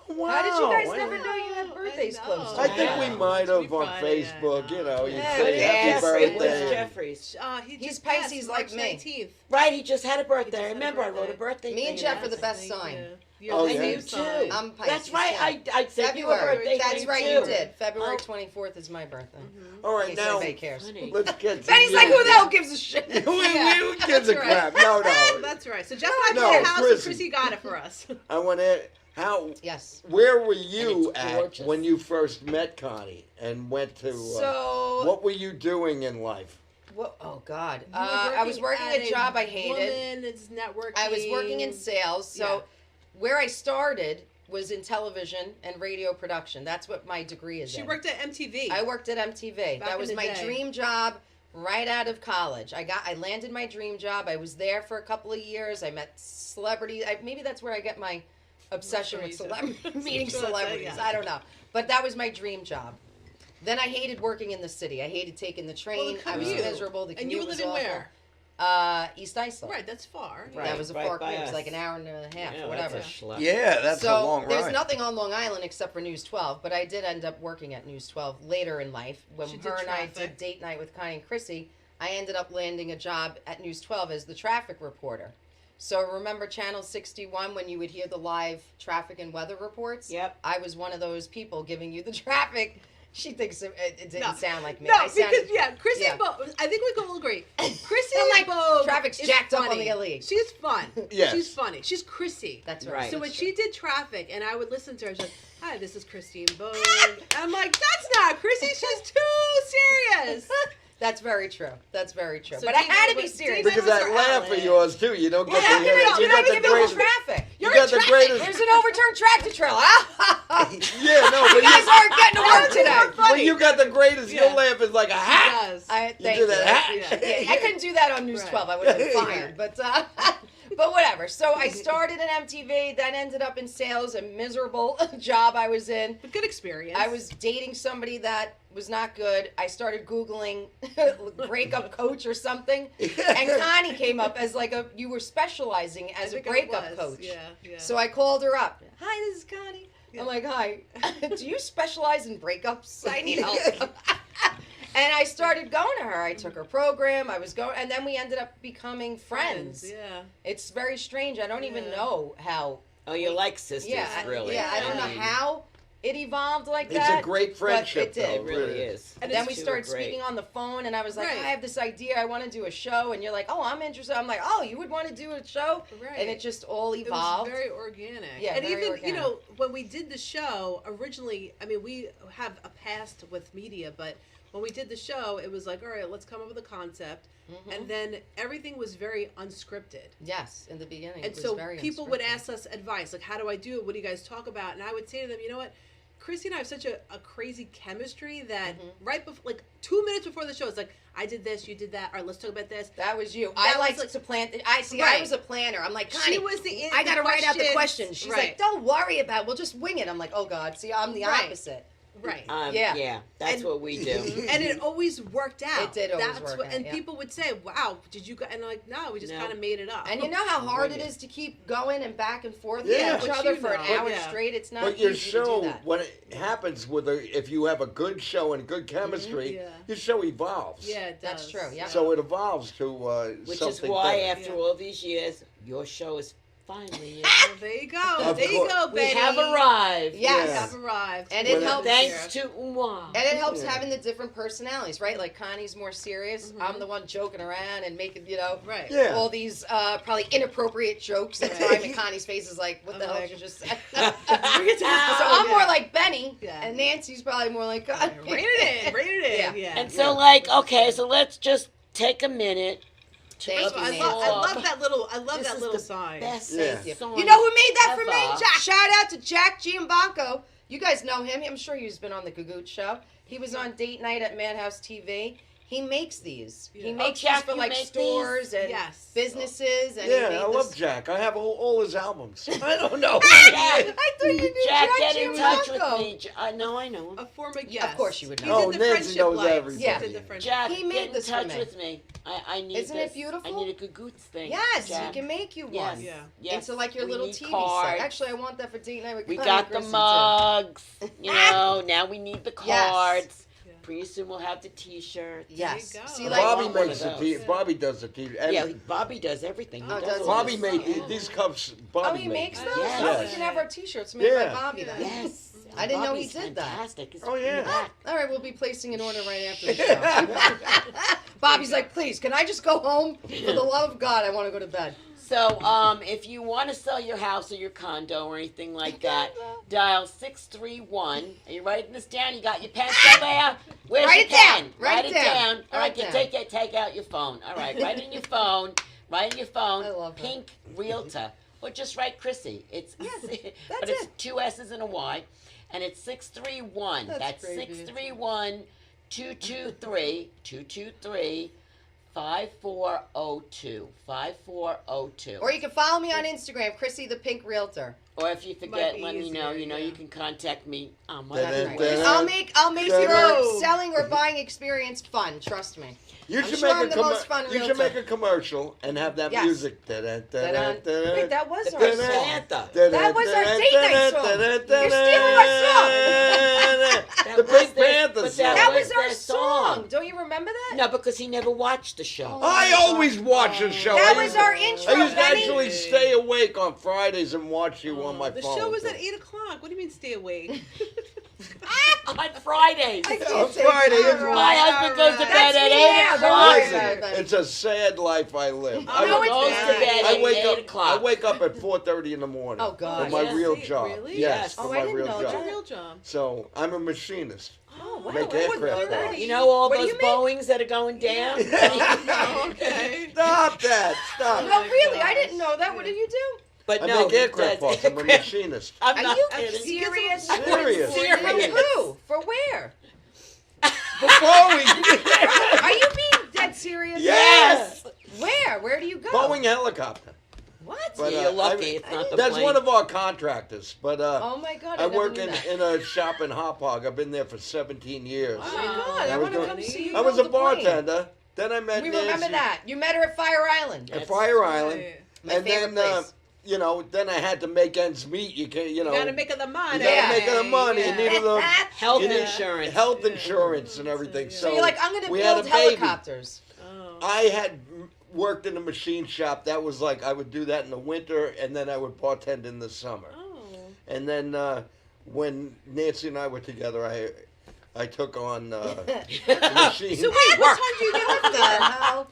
Wow. How did you guys I- never know you had birthdays know. close to I each think other? we might have We on Friday, Facebook, you know, you Yeah, say we happy asked. What's birthday. Jeffrey's? He He's just Pisces passed like March me. 19th. Right, he just had a He birthday. just I had a remember I wrote a birthday. birthday. Me and thing Jeff are the about best it. sign. You're Oh, the yeah. same You sign. too. I'm Pisces. That's right. too. I sent you a February. birthday. That's thing, right, too. you did. February Oh. 24th is my birthday. All In right, case now anybody cares. Funny. let's get to Benny's like, who the hell gives a shit? Who Yeah, gives that's a right. crap? No, no. That's right. So Jeff and I No, bought a house and Chrissy. Chrissy got it for us. I want to. How? Yes. Where were you it's at gorgeous. when you first met Connie and went to? So, What were you doing in life? oh God. You were I was working at a job I hated. Women's networking. I was working in sales. So, Yeah. where I started was in television and radio production. That's what my degree is She in. worked at MTV. I worked at MTV. Back That in was the my day. dream job right out of college. I landed my dream job. I was there for a couple of years. I met celebrities. Maybe that's where I get my obsession with meeting Sure, celebrities. yeah. I don't know. But that was my dream job. Then I hated working in the city. I hated taking the train. Well, the I was commute. miserable. The And commute you were was living awful. where? East Islip. Right, that's far. Right. That was a right far by commute. It was us. like an hour and a half Yeah, or whatever. that's a schlep. Yeah, that's So a long there's ride. nothing on Long Island except for News 12, but I did end up working at News 12 later in life. When She did her and I traffic. did date night with Connie and Chrissy, I ended up landing a job at News 12 as the traffic reporter. So remember Channel 61 when you would hear the live traffic and weather reports? Yep. I was one of those people giving you the traffic. She thinks it didn't No. sound like me. No, I sounded, because Chrissy yeah. Bogue. I think we can all agree. Chrissy I'm like, Bogue traffic's is jacked up on funny. the LE. She's fun. Yes. She's funny. She's Chrissy. That's Right. right. So when she did traffic, and I would listen to her, she's like, "Hi, this is Christine Bogue." And I'm like, "That's not Chrissy. She's too serious." That's very true. That's very true. So but I Dina had to be was- serious. Dina Because was that our laugh outlet. of yours too, you don't get Yeah, the you know, you got the greatest. traffic. You got the greatest. There's an overturned tractor trailer. Yeah, no, but You guys aren't getting to work today. when you got the greatest, your Yeah. laugh is like a hat. Does. Thank do that. Yeah, I couldn't do that on News Right. 12. I would have been Yeah. fired. But whatever. So I started in MTV, then ended up in sales, a miserable job I was in. But good experience. I was dating somebody that was not good. I started Googling breakup coach or something. And Connie came up as you were specializing as a think I breakup was. coach. Yeah. So I called her up. Hi, this is Connie. Yeah. I'm like, hi. Do you specialize in breakups? I need help. And I started going to her. I took her program. I was going, and then we ended up becoming friends. Yeah. It's very strange. I don't even Yeah. know how. Oh, you like sisters, really? Yeah, I don't know mean, how it evolved like It's that. a great friendship, but it did. though. It really is. And Then it's we two started are great. speaking on the phone, and I was like, Right. I have this idea. I want to do a show. And you're like, oh, I'm interested. I'm like, oh, you would want to do a show? Right. And it just all It was evolved. very organic. Yeah, and very even organic. when we did the show originally, I mean, we have a past with media, but when we did the show, it was like, all right, let's come up with a concept, Mm-hmm. and then everything was very unscripted. Yes, in the beginning. And it was so very people would unscripted. ask us advice, like, how do I do it? What do you guys talk about? And I would say to them, you know what? Chrissy and I have such a crazy chemistry that right before, like 2 minutes before the show, it's like, I did this, you did that. All right, let's talk about this. That was you. That I was liked like- to plan. I see. I Right. was a planner. I'm like, She Connie, was the I gotta write out the questions. questions. She's Right. like, don't worry about it. We'll just wing it. I'm like, oh God. See, I'm the Right. opposite. Right. Yeah. Yeah, that's And- what we do. And it always worked out. It did always That's work what, out, and yeah. people would say, "Wow, did you?" And I'm like, "No, we just No. kind of made it up." And you know how hard it Wing it. is to keep going and back and forth Yeah. with each But other you for an know, hour yeah. straight. It's not But your easy to show, do that. when it happens if you have a good show and good chemistry, Yeah. your show evolves. yeah, it That's does. true, yeah. So it evolves to Which something is why, better. after Yeah. all these years, your show is finally. Well, there you go. Of There you course. go, we Betty. have arrived. Yes. We have arrived. And When it it- helps. Thanks to Umar. And it helps Yeah. having the different personalities, right? Like Connie's more serious. I'm the one joking around and making, Right. Yeah. all these probably inappropriate jokes at the time. And Connie's face is like, what the I'm hell like- did you just say? So I'm more like Benny, Yeah. and Nancy's probably more like Rein it in. Rein it in. Yeah. Yeah. And so, like, okay, so let's just take a minute. Thank First of you, all, I Nancy. love that little. I love This that is little the sign. Best Yeah. song You know who made that for me? ever. Shout out to Jack Giambanco. You guys know him. I'm sure he's been on the Gagootz show. He was on Date Night at Madhouse TV. He makes these. He Yeah. makes Jack, these for you like make stores and Yes. businesses. And he Yeah, made I love this. Jack. I have all his albums. I don't know. Jack, I thought you knew Jack, Jack get in touch with Giambanco. me. I know, I know. A former Yeah, guest. of course you would He know. Oh, did the Nancy friendship knows life. everything. Yeah. He did the friendship. Jack, He made get in this for touch me. with me. I need Isn't it this. beautiful? I need a Gagootz thing. Yes, Jack. we can make you one. Yes. Yeah. Yes. Into like your We little need TV cards. set. Actually, I want that for Date Night with We Connie got and the Chrissy, too. mugs. You know, now we need the Yes. cards. Yeah. Pretty soon we'll have the T-shirts. Yes. There you go. See, I like, Bobby want one makes of the those. Bobby does the TV. And Yeah, Bobby does everything. He Oh, does does all he? Bobby this. made these cups. Bobby Oh, he makes those? Yes. Oh, we can have our T-shirts made Yeah. by Bobby then. Yes. I didn't know he Bobby's did that. fantastic. It's Oh, yeah. in the back. All right, we'll be placing an order right after the show. Bobby's like, please, can I just go home? For the love of God, I want to go to bed. So, if you want to sell your house or your condo or anything like that, dial 631. Are you writing this down? You got your pen still there? Where's Write your it down. pen? Write it down. All right, Write it take out your phone. All right, write it in your phone. Write in your phone. I love that. Pink Realtor. Or just write Chrissy. It's but it's it. 2 S's and a Y. And it's 631. That's That's great, 631 223 5402. 5402. Or you can follow me on Instagram, Chrissy the Pink Realtor. Or if you forget, be let me know. easier, You yeah. can contact me on my Da-da-da. website. I'll make Da-da. your selling or buying experience fun. Trust me. You I'm should sure make I'm the most fun you realtor. should make a commercial and have that Yes. music. Wait, that was our First song. Santa. That was our date night song. You're stealing our song. The Pink their- Panther but song. That was was our their song. song. Don't you remember that? No, because he never watched the show. I always watch the show. That I was used- our intro, I used to Benny. actually stay awake on Fridays and watch you on my The phone. show was too. at 8:00. What do you mean stay awake? On Fridays. On Friday. My husband goes to bed That's at me 8 now. o'clock. Don't worry about Listen, it. it's a sad life I live. Oh, I, no, wake- it's goes not. to bed I at wake 8 up. I o'clock. wake up at 4:30 in the morning. Oh, God. For my Yeah. real See, job. really? Yes, Oh, for I my didn't real know What's job. your real job? So I'm a machinist. Oh, Oh, wow. Make I wouldn't aircraft know that. parts. You know all What do those you make? Boeings that are going down? Oh, okay. Stop that! Stop. No, really, I didn't know that. What did you do? But I no, make aircraft parts. I'm a machinist. I'm Are not you kidding. serious? Serious. For who? For where? For Boeing. Are you being dead serious? Yes. Where? Where do you go? Boeing helicopter. What? But, You're lucky I- it's not the That's plane. one of our contractors. But Oh my God! I never work knew in, that. in a shop in Hop Hog. I've been there for 17 years. Oh my God! I I was want to doing- come see you. I was build a the plane. bartender. Then I met We Nancy remember that. You met her at Fire Island. at Fire Island. Right. My and favorite then, place. then I had to make ends meet. You can, You gotta make the money. You gotta make the money. Yeah. You needed the Health you need insurance. health insurance and everything. So you're like, I'm going to we had build a baby. helicopters. Oh. I had worked in a machine shop. That was like I would do that in the winter, and then I would bartend in the summer. Oh. And then when Nancy and I were together, I took on machine. So wait, what time do you get off What the then? hell?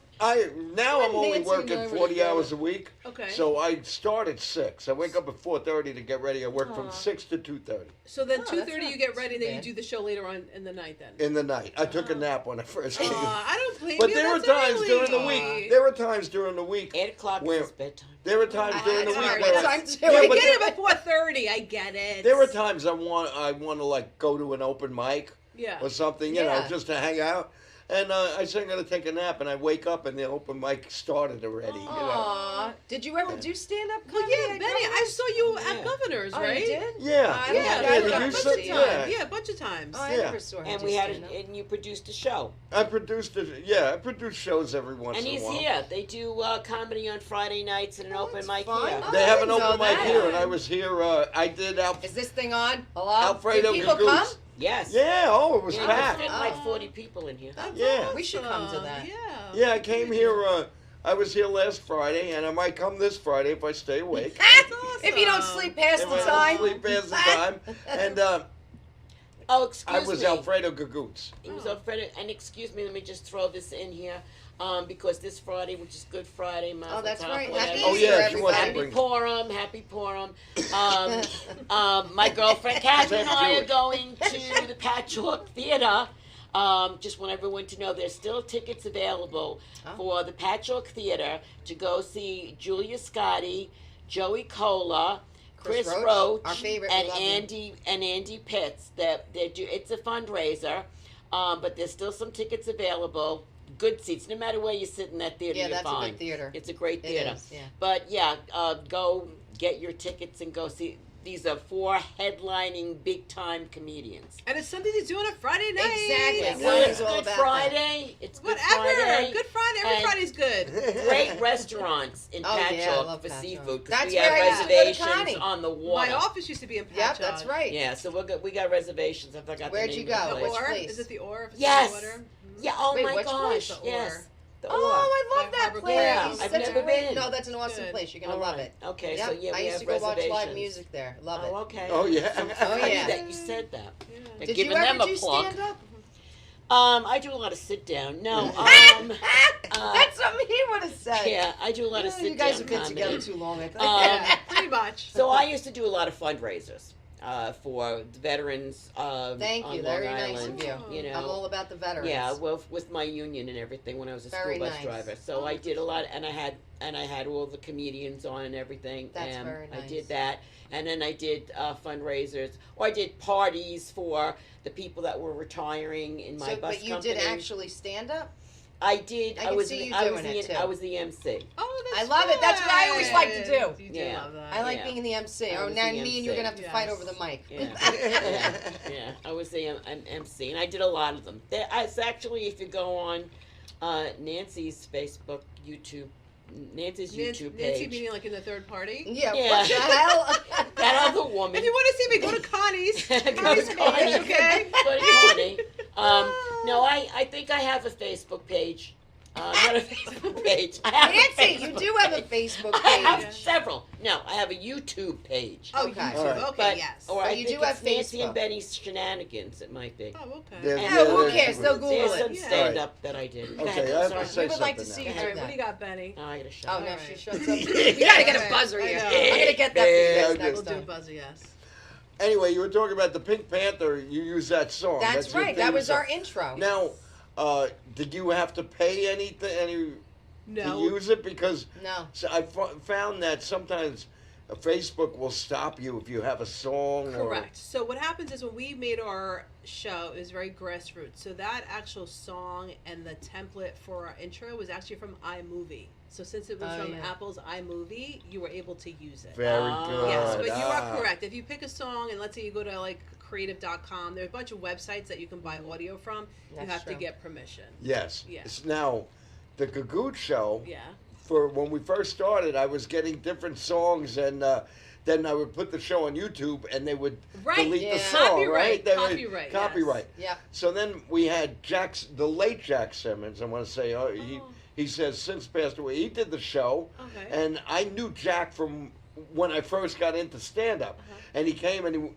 Now I'm only Nancy and I working were 40 together. hours a week. Okay. So I start at 6. I wake up at 4:30 to get ready. I work from 6 to 2:30 So then Oh, that's 2:30 not you get ready, and then you bad. do the show later on in the night. Then. in the night. I took a nap when I first came. I don't blame But you. there were that's times early. during the week. There were times during the week. 8 o'clock Where- is bedtime. There were times during the It's week hard. where It's I, time to- Yeah, I but get it at 4:30. I get it. there were times I want to like go to an open mic Yeah. or something, you know, Yeah. just to hang out. And I said I'm gonna take a nap, and I wake up and the open mic started already. You know. Aw. Did you ever do stand up Well, comedy? yeah, at Benny, I Gogootz? saw you Yeah. at Governor's, Oh, right? you did? Yeah, Yeah, Yeah, a I did got you bunch say- of times. Yeah, a bunch of times. Oh, I Yeah. never saw him And do we had stand-up. and you produced a show. I produced I produce shows every once And in a he's while. here. They do comedy on Friday nights and an open that's mic fun. here. Oh, They I have an didn't know open mic that. here, and I was here. I did Is this thing on? Hello? Alfredo Did people Gagootz. come? Yes. Yeah, oh, it was Yeah, packed. there's like 40 people in here. That's Yeah. We should come to awesome. that. Yeah. Yeah, I came here. I was here last Friday, and I might come this Friday if I stay awake. That's If you don't awesome. sleep past If the I don't time. sleep past the time. And Oh, excuse I was me. Alfredo Gagootz. It was Alfredo. And excuse me, let me just throw this in here. Because this Friday, which is Good Friday, Mazel Oh, that's Tov, right. whatever. Happy Oh, Easter, yeah, she wants to everybody. bring- Happy Purim. My girlfriend Kathy and I are Jewish. going to the Patchwork Theater. Just want everyone to know there's still tickets available for the Patchwork Theater to go see Julia Scotti, Joey Cola, Chris Roach, Roach, our favorite, and we love him. Andy Pitts. It's a fundraiser, but there's still some tickets available. Good seats, no matter where you sit in that theater, Yeah, you're that's a fine. good theater. It's a great It theater. is, yeah. But yeah, go get your tickets and go see. These are 4 headlining big time comedians. And it's something to do on a Friday night. Exactly. Well, Fridays it's all Good about Friday. It's Good Whatever. Friday. Good Friday. Every And- Friday's good. Great restaurants in Oh, yeah, I Patchogue love for Patchogue. seafood because That's we have where I used to go to reservations Connie. on the water. My office used to be in Yep, Patchogue. that's right. Yeah, so we got reservations. I forgot Where'd the you name of go? the The place. Which Or? place? Is it the Or? If it's Yes. Water? Yeah. Oh Wait, my which gosh. place? The Yes. Or. The Oh, Or. I love By that Harbor place. Yeah, It's I've such never a great. been. No, that's an awesome Good. place. You're gonna All love right. it. Okay, Yep. so yeah, I we used have to go watch reservations. live music there. Love it. Oh, okay. Oh, yeah. So Oh, funny yeah. that you said that. They're Did giving you them ever a do plug. stand up? I do a lot of sit down. No. That's something he would have said. Yeah, I do a lot of sit down. You guys have been comedy. together too long, I think. Yeah, pretty much. So I used to do a lot of fundraisers for the veterans. Thank on you. Long Very nice Island, of you. You know, I'm all about the veterans. yeah, well, with my union and everything when I was a Very school bus nice. driver. So I did a lot, and I had all the comedians on and everything. That's and very I nice. did that, and then I did fundraisers, or I did parties for the people that were retiring in my So, bus but you company. did actually stand up? I did. I I can was. see you I was doing the. it, too. I was the MC. Oh, I that's love it. That's what I always like to do. You do Yeah. love that. I like Yeah. being the MC. I Oh, was now the me and you're MC. gonna have to fight Yes. over the mic. Yeah. I was the MC, and I did a lot of them. It's actually, if you go on Nancy's Facebook, Nancy's YouTube Nancy page. meaning like in the third party. Yeah. Yeah. What the hell? That other woman. If you want to see me, go to Connie's. Go to Connie's page, Connie. okay? Go to Connie. No, I think I have a Facebook page. Not a Facebook page. I have a Nancy, you Facebook do have a page. Facebook I have page. several. No, I have a YouTube page. Oh, Okay. YouTube. All right. Okay, But, yes. Or But I you think do it's have Nancy Facebook. and Benny's Shenanigans. It might be. Oh, okay. Yeah, Yeah, who there's- cares? They'll Google There's it. some Yeah. stand up that I did. Go Okay, ahead, I have sorry. to say We would like to something see now. you All do right, what do you that. got, Benny? Oh, I gotta shut Oh up. no, All she right. shuts up. We gotta get a buzzer I here. know. I'm gonna get that for you Yeah, guys I next We'll do a time. buzzer, yes. Anyway, you were talking about the Pink Panther. You use that song. That's your right. theme That was song. our intro. Now, did you have to pay anything to No. use it? Because No. so I found that sometimes Facebook will stop you if you have a song. Correct. So what happens is when we made our show, it was very grassroots. So that actual song and the template for our intro was actually from iMovie. So since it was Oh, from yeah. Apple's iMovie, you were able to use it. Very good. Yes, but you Ah. are correct. If you pick a song and let's say you go to like creative.com, there's a bunch of websites that you can buy audio from. You That's have to true. get permission. Yes. Yeah. Now, the Gagootz show. Yeah. For when we first started, I was getting different songs, and then I would put the show on YouTube, and they would Right, delete the yeah. song, Copyright, right? They would- copyright, yes. copyright. Yeah. So then we had the late Jack Simmons. I want to say, Oh. he says since passed away. He did the show, Okay. and I knew Jack from when I first got into stand up, and he came and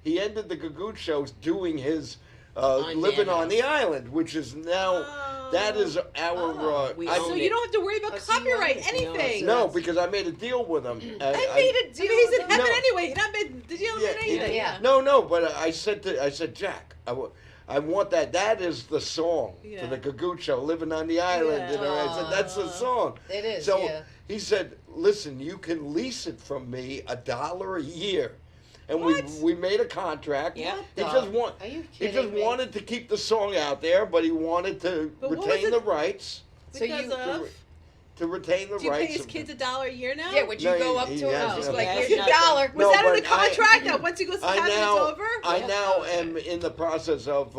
he ended the Gagootz shows doing his. Living on the island, which is now that is our. We I- own So it. you don't have to worry about Oh, so you copyright own it. anything. no, because I made a deal with him. I made a I deal. mean, he's in with heaven them. anyway. You're not made. Did you Yeah, do anything? yeah. No, but I said Jack, I want that. That is the song Yeah. for the Gagootz show, Living on the Island. Yeah. You know, I said that's the song. It is, So yeah. he said, "Listen, you can lease it from me $1 a year." And What? we made a contract. Yeah. He What just the- want Are you he kidding just me? wanted to keep the song out there, but he wanted to But what was retain it- the rights. So Because you- of. To retain the Do you pay rights. his of- kids $1 a year now? Yeah, would you No, go up he to him has and just nothing. like, He here's has your nothing. dollar? Was No, that in the but I- contract that once he goes to I heaven, now, it's over? I Yeah. now Okay. am in the process of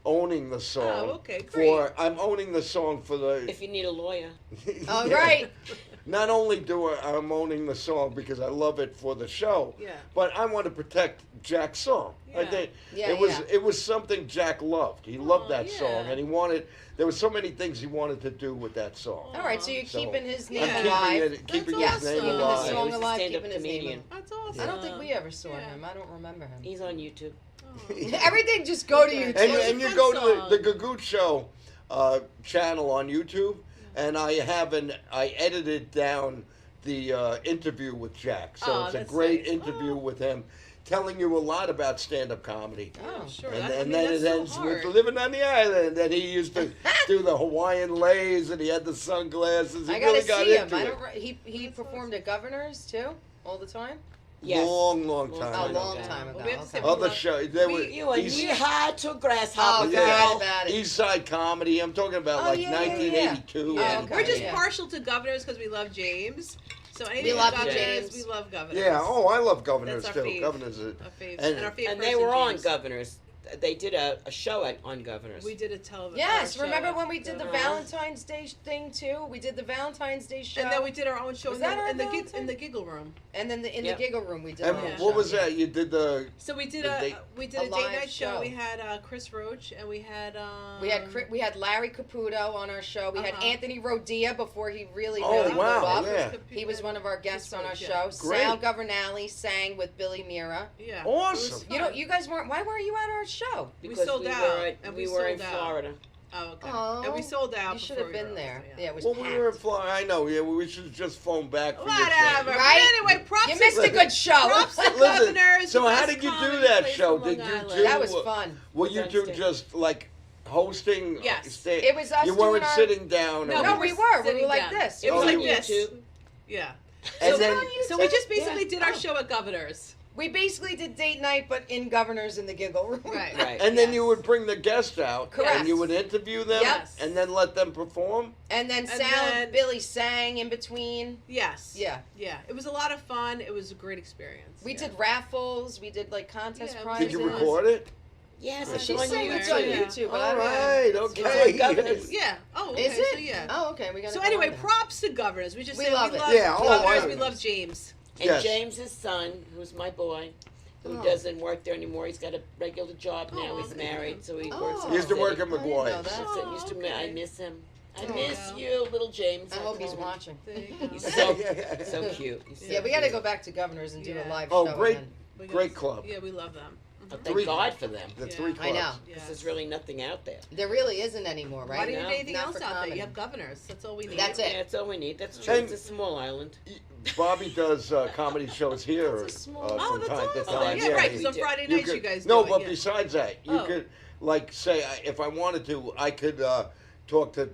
owning the song. Oh, okay, great. I'm owning the song for the. If you need a lawyer. All right. Not only I'm owning the song because I love it for the show, Yeah. but I want to protect Jack's song. I Yeah. think Yeah, it was something Jack loved. He loved that yeah. song, and he wanted. There were so many things he wanted to do with that song. All right, so you're So, keeping his Yeah. name I'm alive. keeping That's his name awesome. Keeping his alive. song He's a alive, stand-up keeping his name comedian. alive. That's awesome. I don't think we ever saw Yeah. him. I don't remember him. He's on YouTube. Everything just go to Okay. YouTube. And, It's a and you fun go song. to the Gagootz Show channel on YouTube, and I edited down the interview with Jack. So Oh, it's a that's great nice. interview Oh. with him, telling you a lot about stand-up comedy. Oh, sure. And, That, I and mean, then that's it so ends hard. with living on the island. And he used to do the Hawaiian lays, and he had the sunglasses. He I gotta really got see him. into I it. don't. He performed at Governors too, all the time. Yes. Long Long time A ago. long time ago. Well, we have to say Okay. we Other love- show, they were You are East, knee-high to a grasshopper, Oh, girl. forget about it. East Side Comedy. I'm talking about Oh, like yeah, yeah, yeah. 1982. Yeah. and- Okay, We're just yeah. partial to Governors because we love James. So anything We love Governors, James. we love Governors. Yeah. Oh, I love Governors That's our too. fave. Governors. Our fave. And- And our favorite And they person, were on James. Governors. They did a show on Governors. We did a television. Yes, show remember at when we did the Governors. Valentine's Day thing too? We did the Valentine's Day show, And then we did our own show Was in the, that our in, the Valentine's? in the giggle room. and then in Yep. the giggle room we did. And our own Yeah. what show. was that? You did the. So we did The a date- date live night show. show. We had Chris Roach and we had We had Larry Caputo on our show. We had Uh-huh. Anthony Rodia before he really Oh, blew wow, up. yeah. He was one of our guests on our Roach, show. yeah. Great. Sal Governale sang with Billy Mira. Yeah. Awesome. You guys weren't. Why weren't you at our show? We Because sold we out, were, and we we were in sold out. Florida. Oh, okay. Oh, And we sold out. You should before have we been were there. over, Yeah, it was Well, packed. we were in Florida. I know. Yeah, we should just phone back. For your Whatever. show. Right? But anyway, props You to missed a good show. Props to Listen, Governors. so the how best did you do comedy that place show? on Long Did you Island. do- That was fun. Were you two Wednesday. just like hosting? Yes. It was us You weren't doing our- sitting down. No, or- No, we were. We sitting were like down. this. It was Oh, like you- this. YouTube. Yeah. And so, then- so we just Yeah. basically did our Oh. show at Governors. We basically did date night, but in Governors in the giggle room. Right. Right. And then Yes. you would bring the guest out, Correct. and you would interview them, Yes. and then let them perform. And then And Sal then- and Billy sang in between. Yes. Yeah. Yeah. It was a lot of fun. It was a great experience. We Yeah. did raffles. We did like contest Yeah, prizes. Did you record it? Yes, Yeah, it's She's on saying YouTube. it's on Yeah. YouTube. But I All don't know. right, It's okay. on Governors. Yeah. Oh, okay. Is it? So, yeah. Oh, okay. We got. So anyway, props to Governors. We just We say love we it. love Yeah, oh, Governors. I- We love James. And Yes. James's son, who's my boy, who Oh. doesn't work there anymore. He's got a regular job now. Oh, He's good. married, so he Oh. works. in He used the to work city. at McGuire's. know that. Oh, Used to okay. I miss him. I Oh, miss yeah. you, little James. I hope he's told him. watching. There you go. He's so so cute. He's so Yeah, we got to cute. go back to Governors and do Yeah. a live Oh, show great. again. We Great guys- club. Yeah, we love them. But thank God for them. The Yeah. three clubs. I know. Because there's really nothing out there. There really isn't anymore, right? Why do you No, need anything not else for out there? comedy. You have governors. That's all we need. That's it. Yeah, that's all we need. That's true. And- It's a small island. Bobby does comedy shows here That's a small- Oh, from that's time to awesome. time. Yeah, right. Because we on do. Friday You nights, you could- guys no, do but it. Yeah. besides that, you Oh. could, like, say, if I wanted to, I could talk to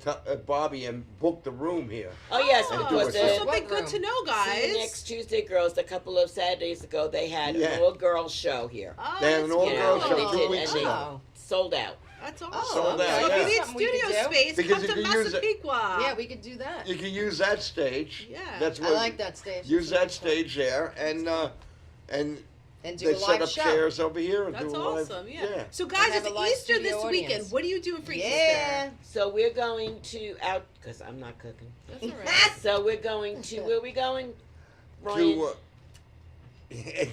Bobby and book the room here. Oh, yes, Oh, because so so the something good to know, guys. See, next Tuesday, girls, a couple of Saturdays ago, they had Yeah. an all-girls show here. Oh, They had an that's all-girls cool. show They 2 did, weeks and they ago. sold out. That's Oh, awesome. Sold out, So yeah. if you need Something we could studio do. space, Because come you to can use it- Massapequa. Yeah, we could do that. You can use that stage. Yeah. That's I what, like that stage. Use It's that nice one. stage there, and And do they a set live up show. chairs over here and That's do a live. awesome. Yeah. So guys, have it's a live Easter studio this audience. weekend. What are you doing for Yeah. Easter? So we're going to out, because I'm not cooking. That's all right. So we're going to, where are we going, Ryan? To, It's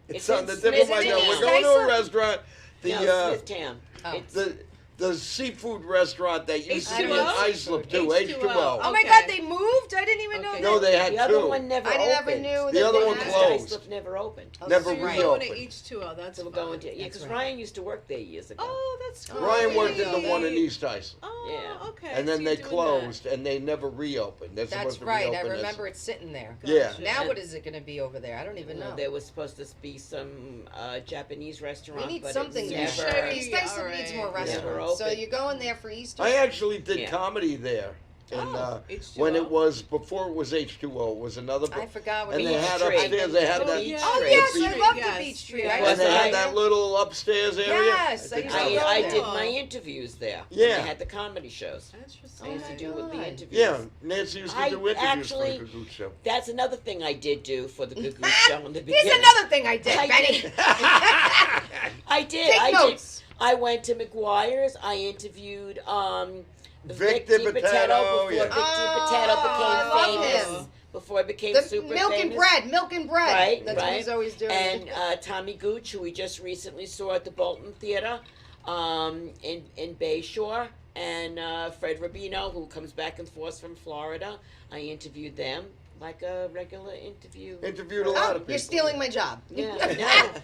it's on in the tip of my Smithtown. tongue. We're going to a Tyson? restaurant. The no, Smithtown. Oh. It's, the seafood restaurant that used to be in H2O? Islip too. H2O. H2O. Oh my Okay. God, they moved? I didn't even know Okay. that. No, they had the other two. one never I never opened. knew The that other they one had- closed. Islip never opened. Oh, Never So you're reopened. going to H2O. That's So we're fun. going to, yeah, because That's right. Ryan used to work there years ago. Oh, that's cool. Ryan worked Yeah. at the one in East Islip. Oh, Yeah. okay. And so then you're they doing closed, and they never reopened. They're That's supposed to right. I reopen this- remember it sitting there. Yeah. Now what is it going to be over there? I don't even know. There was supposed to be some Japanese restaurant, We need but something it there. never. Sure. East Islip All needs right. more Never restaurants. So opened. you're going there for Easter? I actually did Yeah. comedy there. And H2O. when it was before it was H2O, it was another. I forgot what and it they was. had Tree. upstairs. They had Oh, that. yeah. Oh Tree. yes, Beach I Tree, love yes. the beach tree. Yeah. I And was they had there. that little upstairs area. Yes, I think used to I- go I there. did my interviews there. Yeah. They had the comedy shows. Interesting. I used to my do with the God. interviews. Yeah, Nancy used to I do interviews actually- for the Gagootz show. That's another thing I did do for the Gagootz show in the beginning. Here's another thing I did, I Benny. did. I did. Take I notes. did. I went to McGuire's. I interviewed Vic Di DiPatetto, before yeah. Vic Oh, DiPatetto I love became famous. him. Before I became The super milk famous. and bread, milk and bread. Right, That's what right. he's always doing. And Tommy Gooch, who we just recently saw at the Bolton Theater in Bayshore, and Fred Rubino, who comes back and forth from Florida. I interviewed them like a regular interview. Interviewed a lot of people. You're stealing my job. Yeah, no.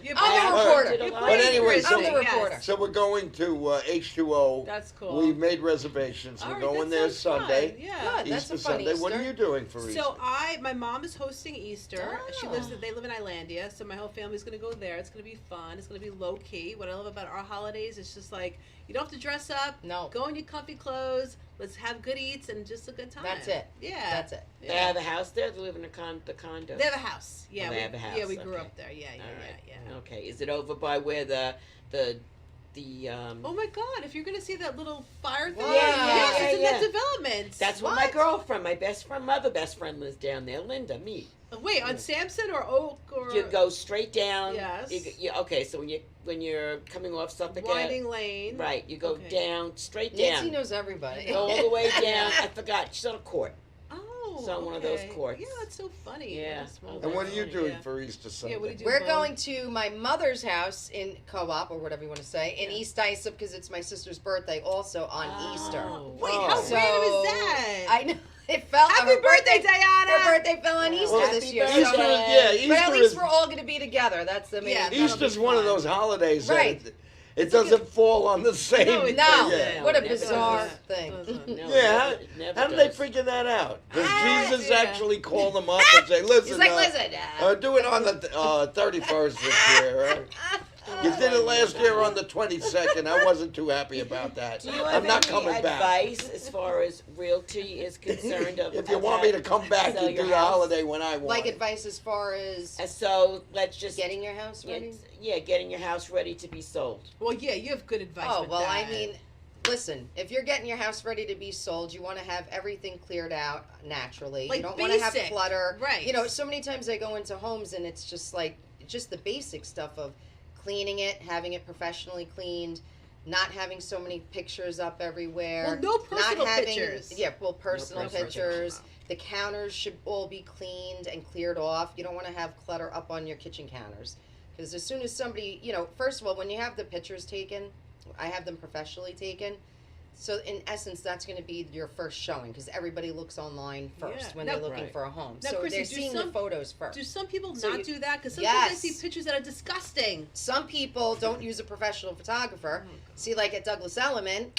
You're I'm the playing- reporter. did a You're lot. playing But anyway, Chrissy, I'm the yes. reporter. So we're going to H2O. That's cool. We made reservations. All We're right, going that there sounds Sunday. fun. Yeah. Good. That's Easter a fun Sunday. What are Easter. you doing for Easter? So my mom is hosting Easter. She lives. They live in Islandia, so my whole family's gonna go there. It's gonna be fun. It's gonna be low key. What I love about our holidays is just like you don't have to dress up. No. Go in your comfy clothes. Let's have good eats and just a good time. That's it. Yeah. That's it. They have a house there. They live in the condo. They have a house. Yeah. Oh, they we, have a house, Yeah, we grew okay. up there. Yeah. Yeah. All right. Yeah. Okay. Is it over by where the Oh my God! If you're gonna see that little fire thing, Wow. yes, Yeah, it's in yeah. that development. That's where my girlfriend, my best friend, mother best friend lives down there. Linda, me. Wait, on Sampson or Oak or You go straight down. Yes. Okay, so when you're coming off Suffolk Winding Lane. right, you go Okay. down, straight Nancy down. knows everybody. Go all the way down. I forgot. She's on a court. Oh, It's on one of those okay. courts. Yeah, that's so funny. Yeah. What a small and what are you town. doing Yeah. for Easter Sunday? Yeah, what do you do? We're Bo? going to my mother's house in Co-op, or whatever you want to say, in Yeah. East Islip, because it's my sister's birthday also on Easter. Wait, Oh. how So, random is that? I know. It fell. Happy her birthday, Diana! Her birthday fell on Easter Well, this happy year. birthday. Easter, So, yeah, but Easter at least is we're all going to be together. That's the main Yeah, thing. Easter's That'll be one of fun. those holidays Right. that it doesn't fall on the same. No, it No, doesn't. what a Never bizarre does. thing. Doesn't. No, Yeah, it never how did they does. figure that out? Does Jesus yeah. actually call them up and say, "Listen, He's like, listen. do it on the 31st this year"? You did it last year on the 22nd. I wasn't too happy about that. Do you I'm have not any coming back. advice as far as realty is concerned? If you want me to come back sell and your do the house? holiday when I want. Like advice as far as And so let's just getting your house ready? getting your house ready to be sold. Well, yeah, you have good advice. Oh, with well, I that. mean, listen, if you're getting your house ready to be sold, you want to have everything cleared out naturally. Like you don't want to have basic, clutter. right. You know, so many times I go into homes and it's just like, just the basic stuff of cleaning it, having it professionally cleaned, not having so many pictures up everywhere. Well, no personal not having, pictures. Yeah, well, personal personal pictures. pictures. The counters should all be cleaned and cleared off. You don't want to have clutter up on your kitchen counters. Because as soon as somebody, you know, first of all, when you have the pictures taken, I have them professionally taken. So in essence, that's going to be your first showing because everybody looks online first Yeah. when Now- they're looking Right. for a home. Now, so Chrissy, they're do seeing some- the photos first. Do some people So not you- do that? Because sometimes I Yes. see pictures that are disgusting. Some people don't use a professional photographer. See, like at Douglas Elliman,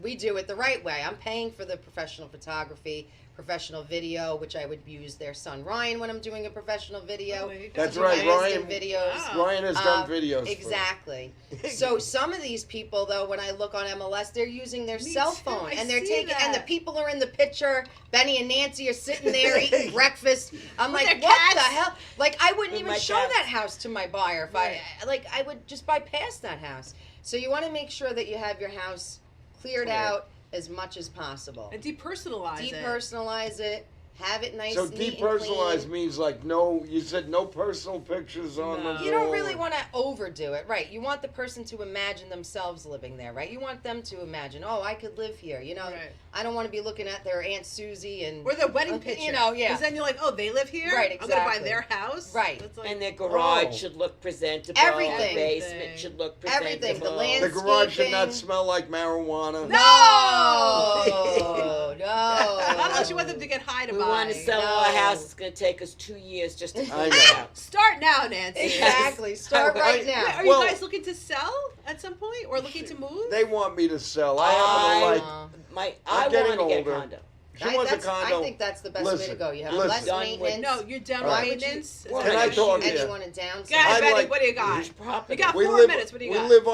we do it the right way. I'm paying for the professional photography, professional video, which I would use their son Ryan when I'm doing a professional video. Oh, there you go. That's Do right, my Ryan. instant videos. Wow. Ryan has done videos. for- Exactly. So some of these people, though, when I look on MLS, they're using their Me cell too. phone I and they're see taking, and the that. people are in the picture. Benny and Nancy are sitting there eating breakfast. I'm With like, their what cats. the hell? Like, I wouldn't With even my show cats. that house to my buyer if I would just bypass that house. So you want to make sure that you have your house cleared out as much as possible. And depersonalize it. Depersonalize it. Have it nice, So neat and depersonalized clean. means like no. You said no personal pictures on No. the. You don't door. really want to overdo it, right? You want the person to imagine themselves living there, right? You want them to imagine, oh, I could live here. You know, Right. I don't want to be looking at their Aunt Susie and Or their wedding You picture. know, yeah. Because then you're like, oh, they live here? Right, I'm going to buy exactly. their house? Right. That's like, And their garage Oh. should look presentable. Everything. The basement should look presentable. Everything, the The land- garage should not landscaping. smell like marijuana. no, not unless you no. want them to get high to We buy. want to sell No. our house. It's going to take us 2 years just to I clean know. it out. Start now, Nancy. Exactly. Start right Wait, now. are Well- you guys looking to sell at some point or looking to move? They want me to sell. I happen to like. I I'm getting want to get a older. condo. She wants a condo. I think that's the best way to Listen, go. You have listen. less Done with- maintenance. No, you're done All with right. maintenance. Is Well, that Can what I you're talk saying? and to you you? want to downsize. Go ahead, I'd Betty, like- what do you got? Huge property. You got We 4 live. minutes. What do you we got? live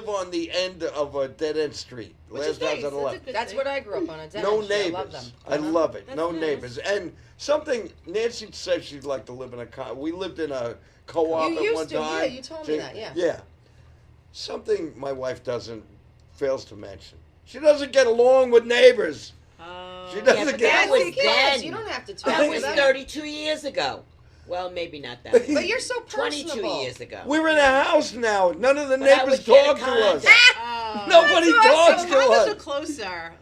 on the end of a dead end street. Which Last is house nice. on the That's a left. good That's thing. what I grew up on. A No I neighbors. love them. I love it. That's No nice. neighbors. And something Nancy said she'd like to live in a we lived in a co-op You at used one to, yeah, time. you told me that, yeah. Yeah. Something my wife fails to mention. She doesn't get along with neighbors. She Yeah, doesn't but get that Who was cares? then. You don't have to talk That about was that. 32 years ago. Well, maybe not that. much. But you're so 22 personable. years ago. We're in a house now. None of the But I neighbors would get a talk to us. condo. Oh. Nobody That's talks awesome. to Condos are us. closer.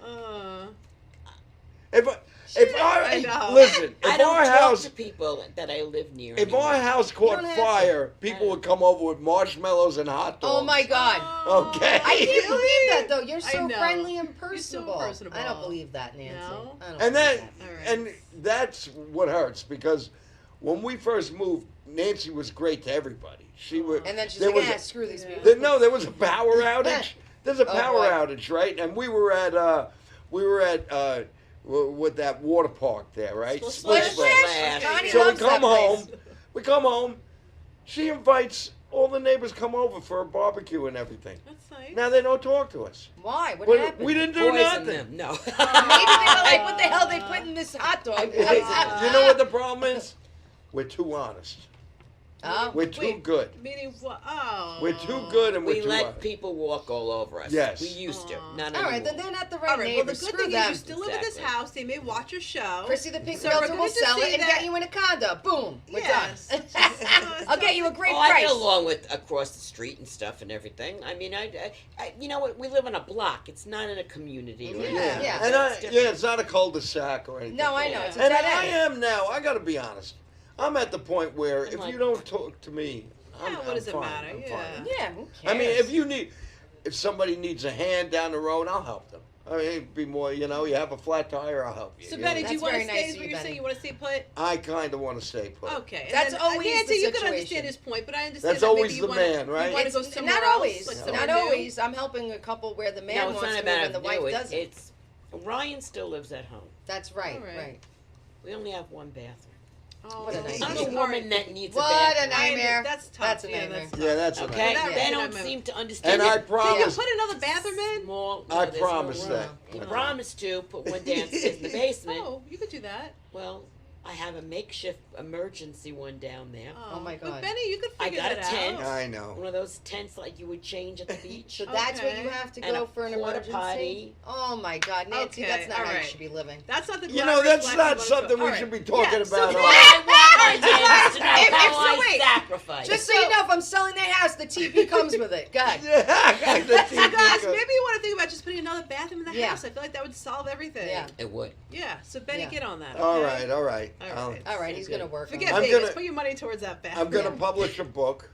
I know. Listen, I if don't our talk house to people that I live near. if anymore. our house caught don't have to. fire, people would come over with marshmallows and hot dogs. Oh my God. Okay. I can't believe that though. You're I so know. friendly and You're so personable. personable. I don't believe that, Nancy. No? I don't And then, believe that. All right. and that's what hurts because when we first moved, Nancy was great to everybody. She would. And then she's there like, was yeah, a- screw these people. no, there was a power outage. There's a Oh, power boy. outage, right? And we were at with that water park there, right? Splish Splash. Connie So we loves that come home. place. We come home. She invites all the neighbors come over for a barbecue and everything. That's nice. Now they don't talk to us. Why? What We, happened? we didn't do Poison nothing. them. No. Maybe they were like, what the hell they put in this hot dog? You know what the problem is? We're too honest. Oh. We're too Wait. good. Meaning what? Oh. We're too good and we're We too let honest. people walk all over us. Yes. We used to. Aw. Not All right, anymore. then they're not the right All right, well, the neighbors. good Screw thing is them. you still live at this Exactly. house. They may watch your show. Chrissy the Pink So Realtor we're will good to sell see it and that- get you in a condo. Boom. We're Yes. done. It's I'll get you a great Oh, I price. get along with across the street and stuff and everything. I mean, I you know what? We live in a block. It's not in a community. Or Yeah, anything. yeah. And It's different. it's not a cul-de-sac or anything. No, I know. Yeah. It's a And dead I end. am now. I got to be honest. I'm at the point where I'm if like- you don't talk to me, I'm, Yeah, what I'm does it fine. matter? I'm Yeah. fine. Yeah, who I mean, cares? if somebody needs a hand down the road, I'll help them. I mean, it'd be more, you have a flat tire, I'll help you. So you Betty, know? do you That's want to very stay? nice Is of what you, you're saying? Betty. You want to stay put? I kind of want to stay put. Okay. And That's then, always Nancy, the you can situation. understand his point, but I understand That's that always maybe the you man, right? You want to go It's somewhere not else, always. like Not somewhere new? always. I'm helping a couple where the man No, it's wants not to about move and the wife new. doesn't. It's Ryan still lives at home. That's right. All right. Right. We only have one bathroom. Oh, What a nice I'm that's a hard. woman that needs What a a bathroom. nightmare. That's tough. That's a yeah, nightmare. that's tough. Yeah, that's Okay, That they really don't nightmare. seem to understand. And I it. Can you promise. put another bathroom in? Small. I there's promise no that. room. He promised to put one downstairs in the basement. Oh, you could do that. Well, I have a makeshift emergency one down there. Oh, my But God. Benny, you could I figure got a that tent. out. I know. One of those tents like you would change at the beach. So that's what Okay. you have to And go a for an porta emergency. potty. Oh my God, Nancy, Okay, that's not all how you right. should be living. That's not the You know, glamorous that's life not you wanna something do. we All should be right. talking Yeah, so about. then- Well, I want my neighbors to know If- how if so, I wait. sacrifice. Just so you know, if I'm selling their house, the TV comes with it. God. Yeah, the So TV guys, goes- maybe you want to think about just putting another bathroom in the Yeah. house. I feel like that would solve everything. Yeah. It would. Yeah. So Benny, Yeah. get on that. All okay? right, all right. All right. All right, he's Okay. gonna work. Forget on I'm it. Vegas. gonna- Put your money towards that bathroom. I'm going to Yeah. publish a book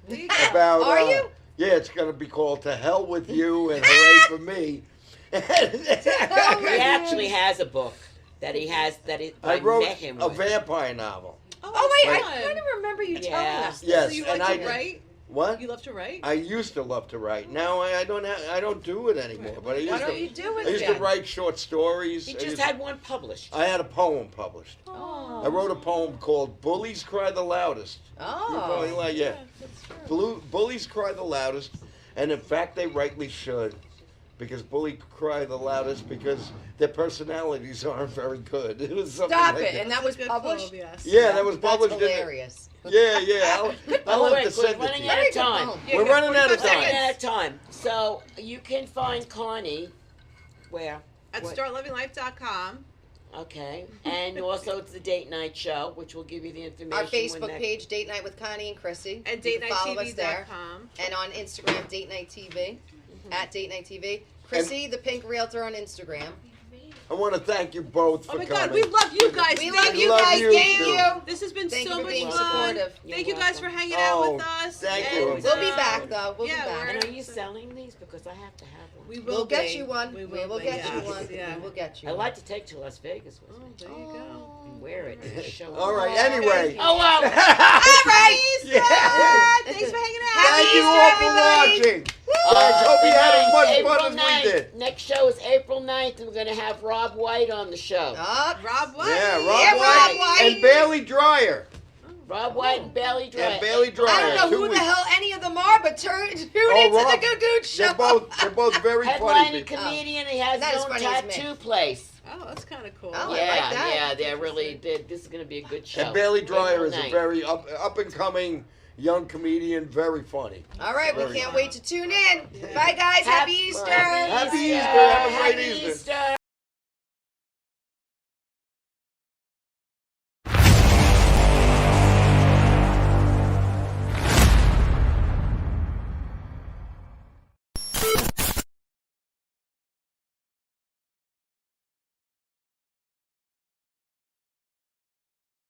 There you go. about. Are you? Yeah, it's going to be called "To Hell with You and Hooray for Me," He actually has a book that he has I I wrote met him a with. vampire novel. Oh wait, Right. I kind of remember you telling Yeah. us. Yes, So you and like I to write? what? You love to write? I used to love to write. Now I don't do it anymore. But I used Why to. don't you do it I used to again? write short stories. He I just used- had one published. I had a poem published. Oh. I wrote a poem called "Bullies Cry the Loudest." You probably Oh. like, yeah. That's true. Bullies cry the loudest, and in fact they rightly should, because bullies cry the loudest because their personalities aren't very good. It was something Stop like it! that. And that was Good published. poem, yes. Yeah, that was That's published. in it. hilarious. Yeah. I'll have to We're send it to running you. out Very of good time. poem. Yeah, We're you got running out of 45 time. Running seconds. out of time. So you can find Connie where? At What? startlivinglife.com. Okay. And also it's the date night show, which will give you the information. Our when Facebook that- page, Date Night with Connie and Chrissy. And You can follow us there. datenightTV.com. And on Instagram, Date Night TV. At Date Night TV. Chrissy, the Pink Realtor on Instagram. I want to thank you both for Oh my coming. God, we love you guys. We Thank love you love guys. you Thank too. you. This has been Thank so you for much being fun. supportive. Thank You're you guys for welcome. hanging out Oh, with us. thank And, you. We'll be back though. We'll yeah, be back. And are you selling these? Because I have to have one. We will We'll get be. you one. We We will be, get yes. you one. Yeah. We will get you I'd one. like to take to Las Vegas with Oh, me. there you go. And wear it and show All right. off. Anyway. Oh wow. All right. Yeah. Thanks for hanging out. Happy Thank you Easter, all for everybody. watching. Guys, hope you had as much April fun as 9th. we did. Next show is April 9th, and we're going to have Rob White on the show. Rob White. Yeah, Rob Yeah, White Rob White. and Bailey Dryer. Rob White and Bailey Dryer. And Bailey Dryer. I don't know 2 who the weeks. hell any of them are, but tune into Rob, the Gagootz show. They're both very funny Headlining people. comedian. He has Not his as own funny as me. tattoo place. Oh, that's kind of cool. Oh, I yeah, like that. yeah, they're really. This is going to be a good show. And Bailey Dryer April is a 9th. very up and coming young comedian, very funny. All right, we Very can't funny. wait to tune in. Bye, guys. Happy Easter. Happy Easter. Easter. Have a great Happy Easter. Easter.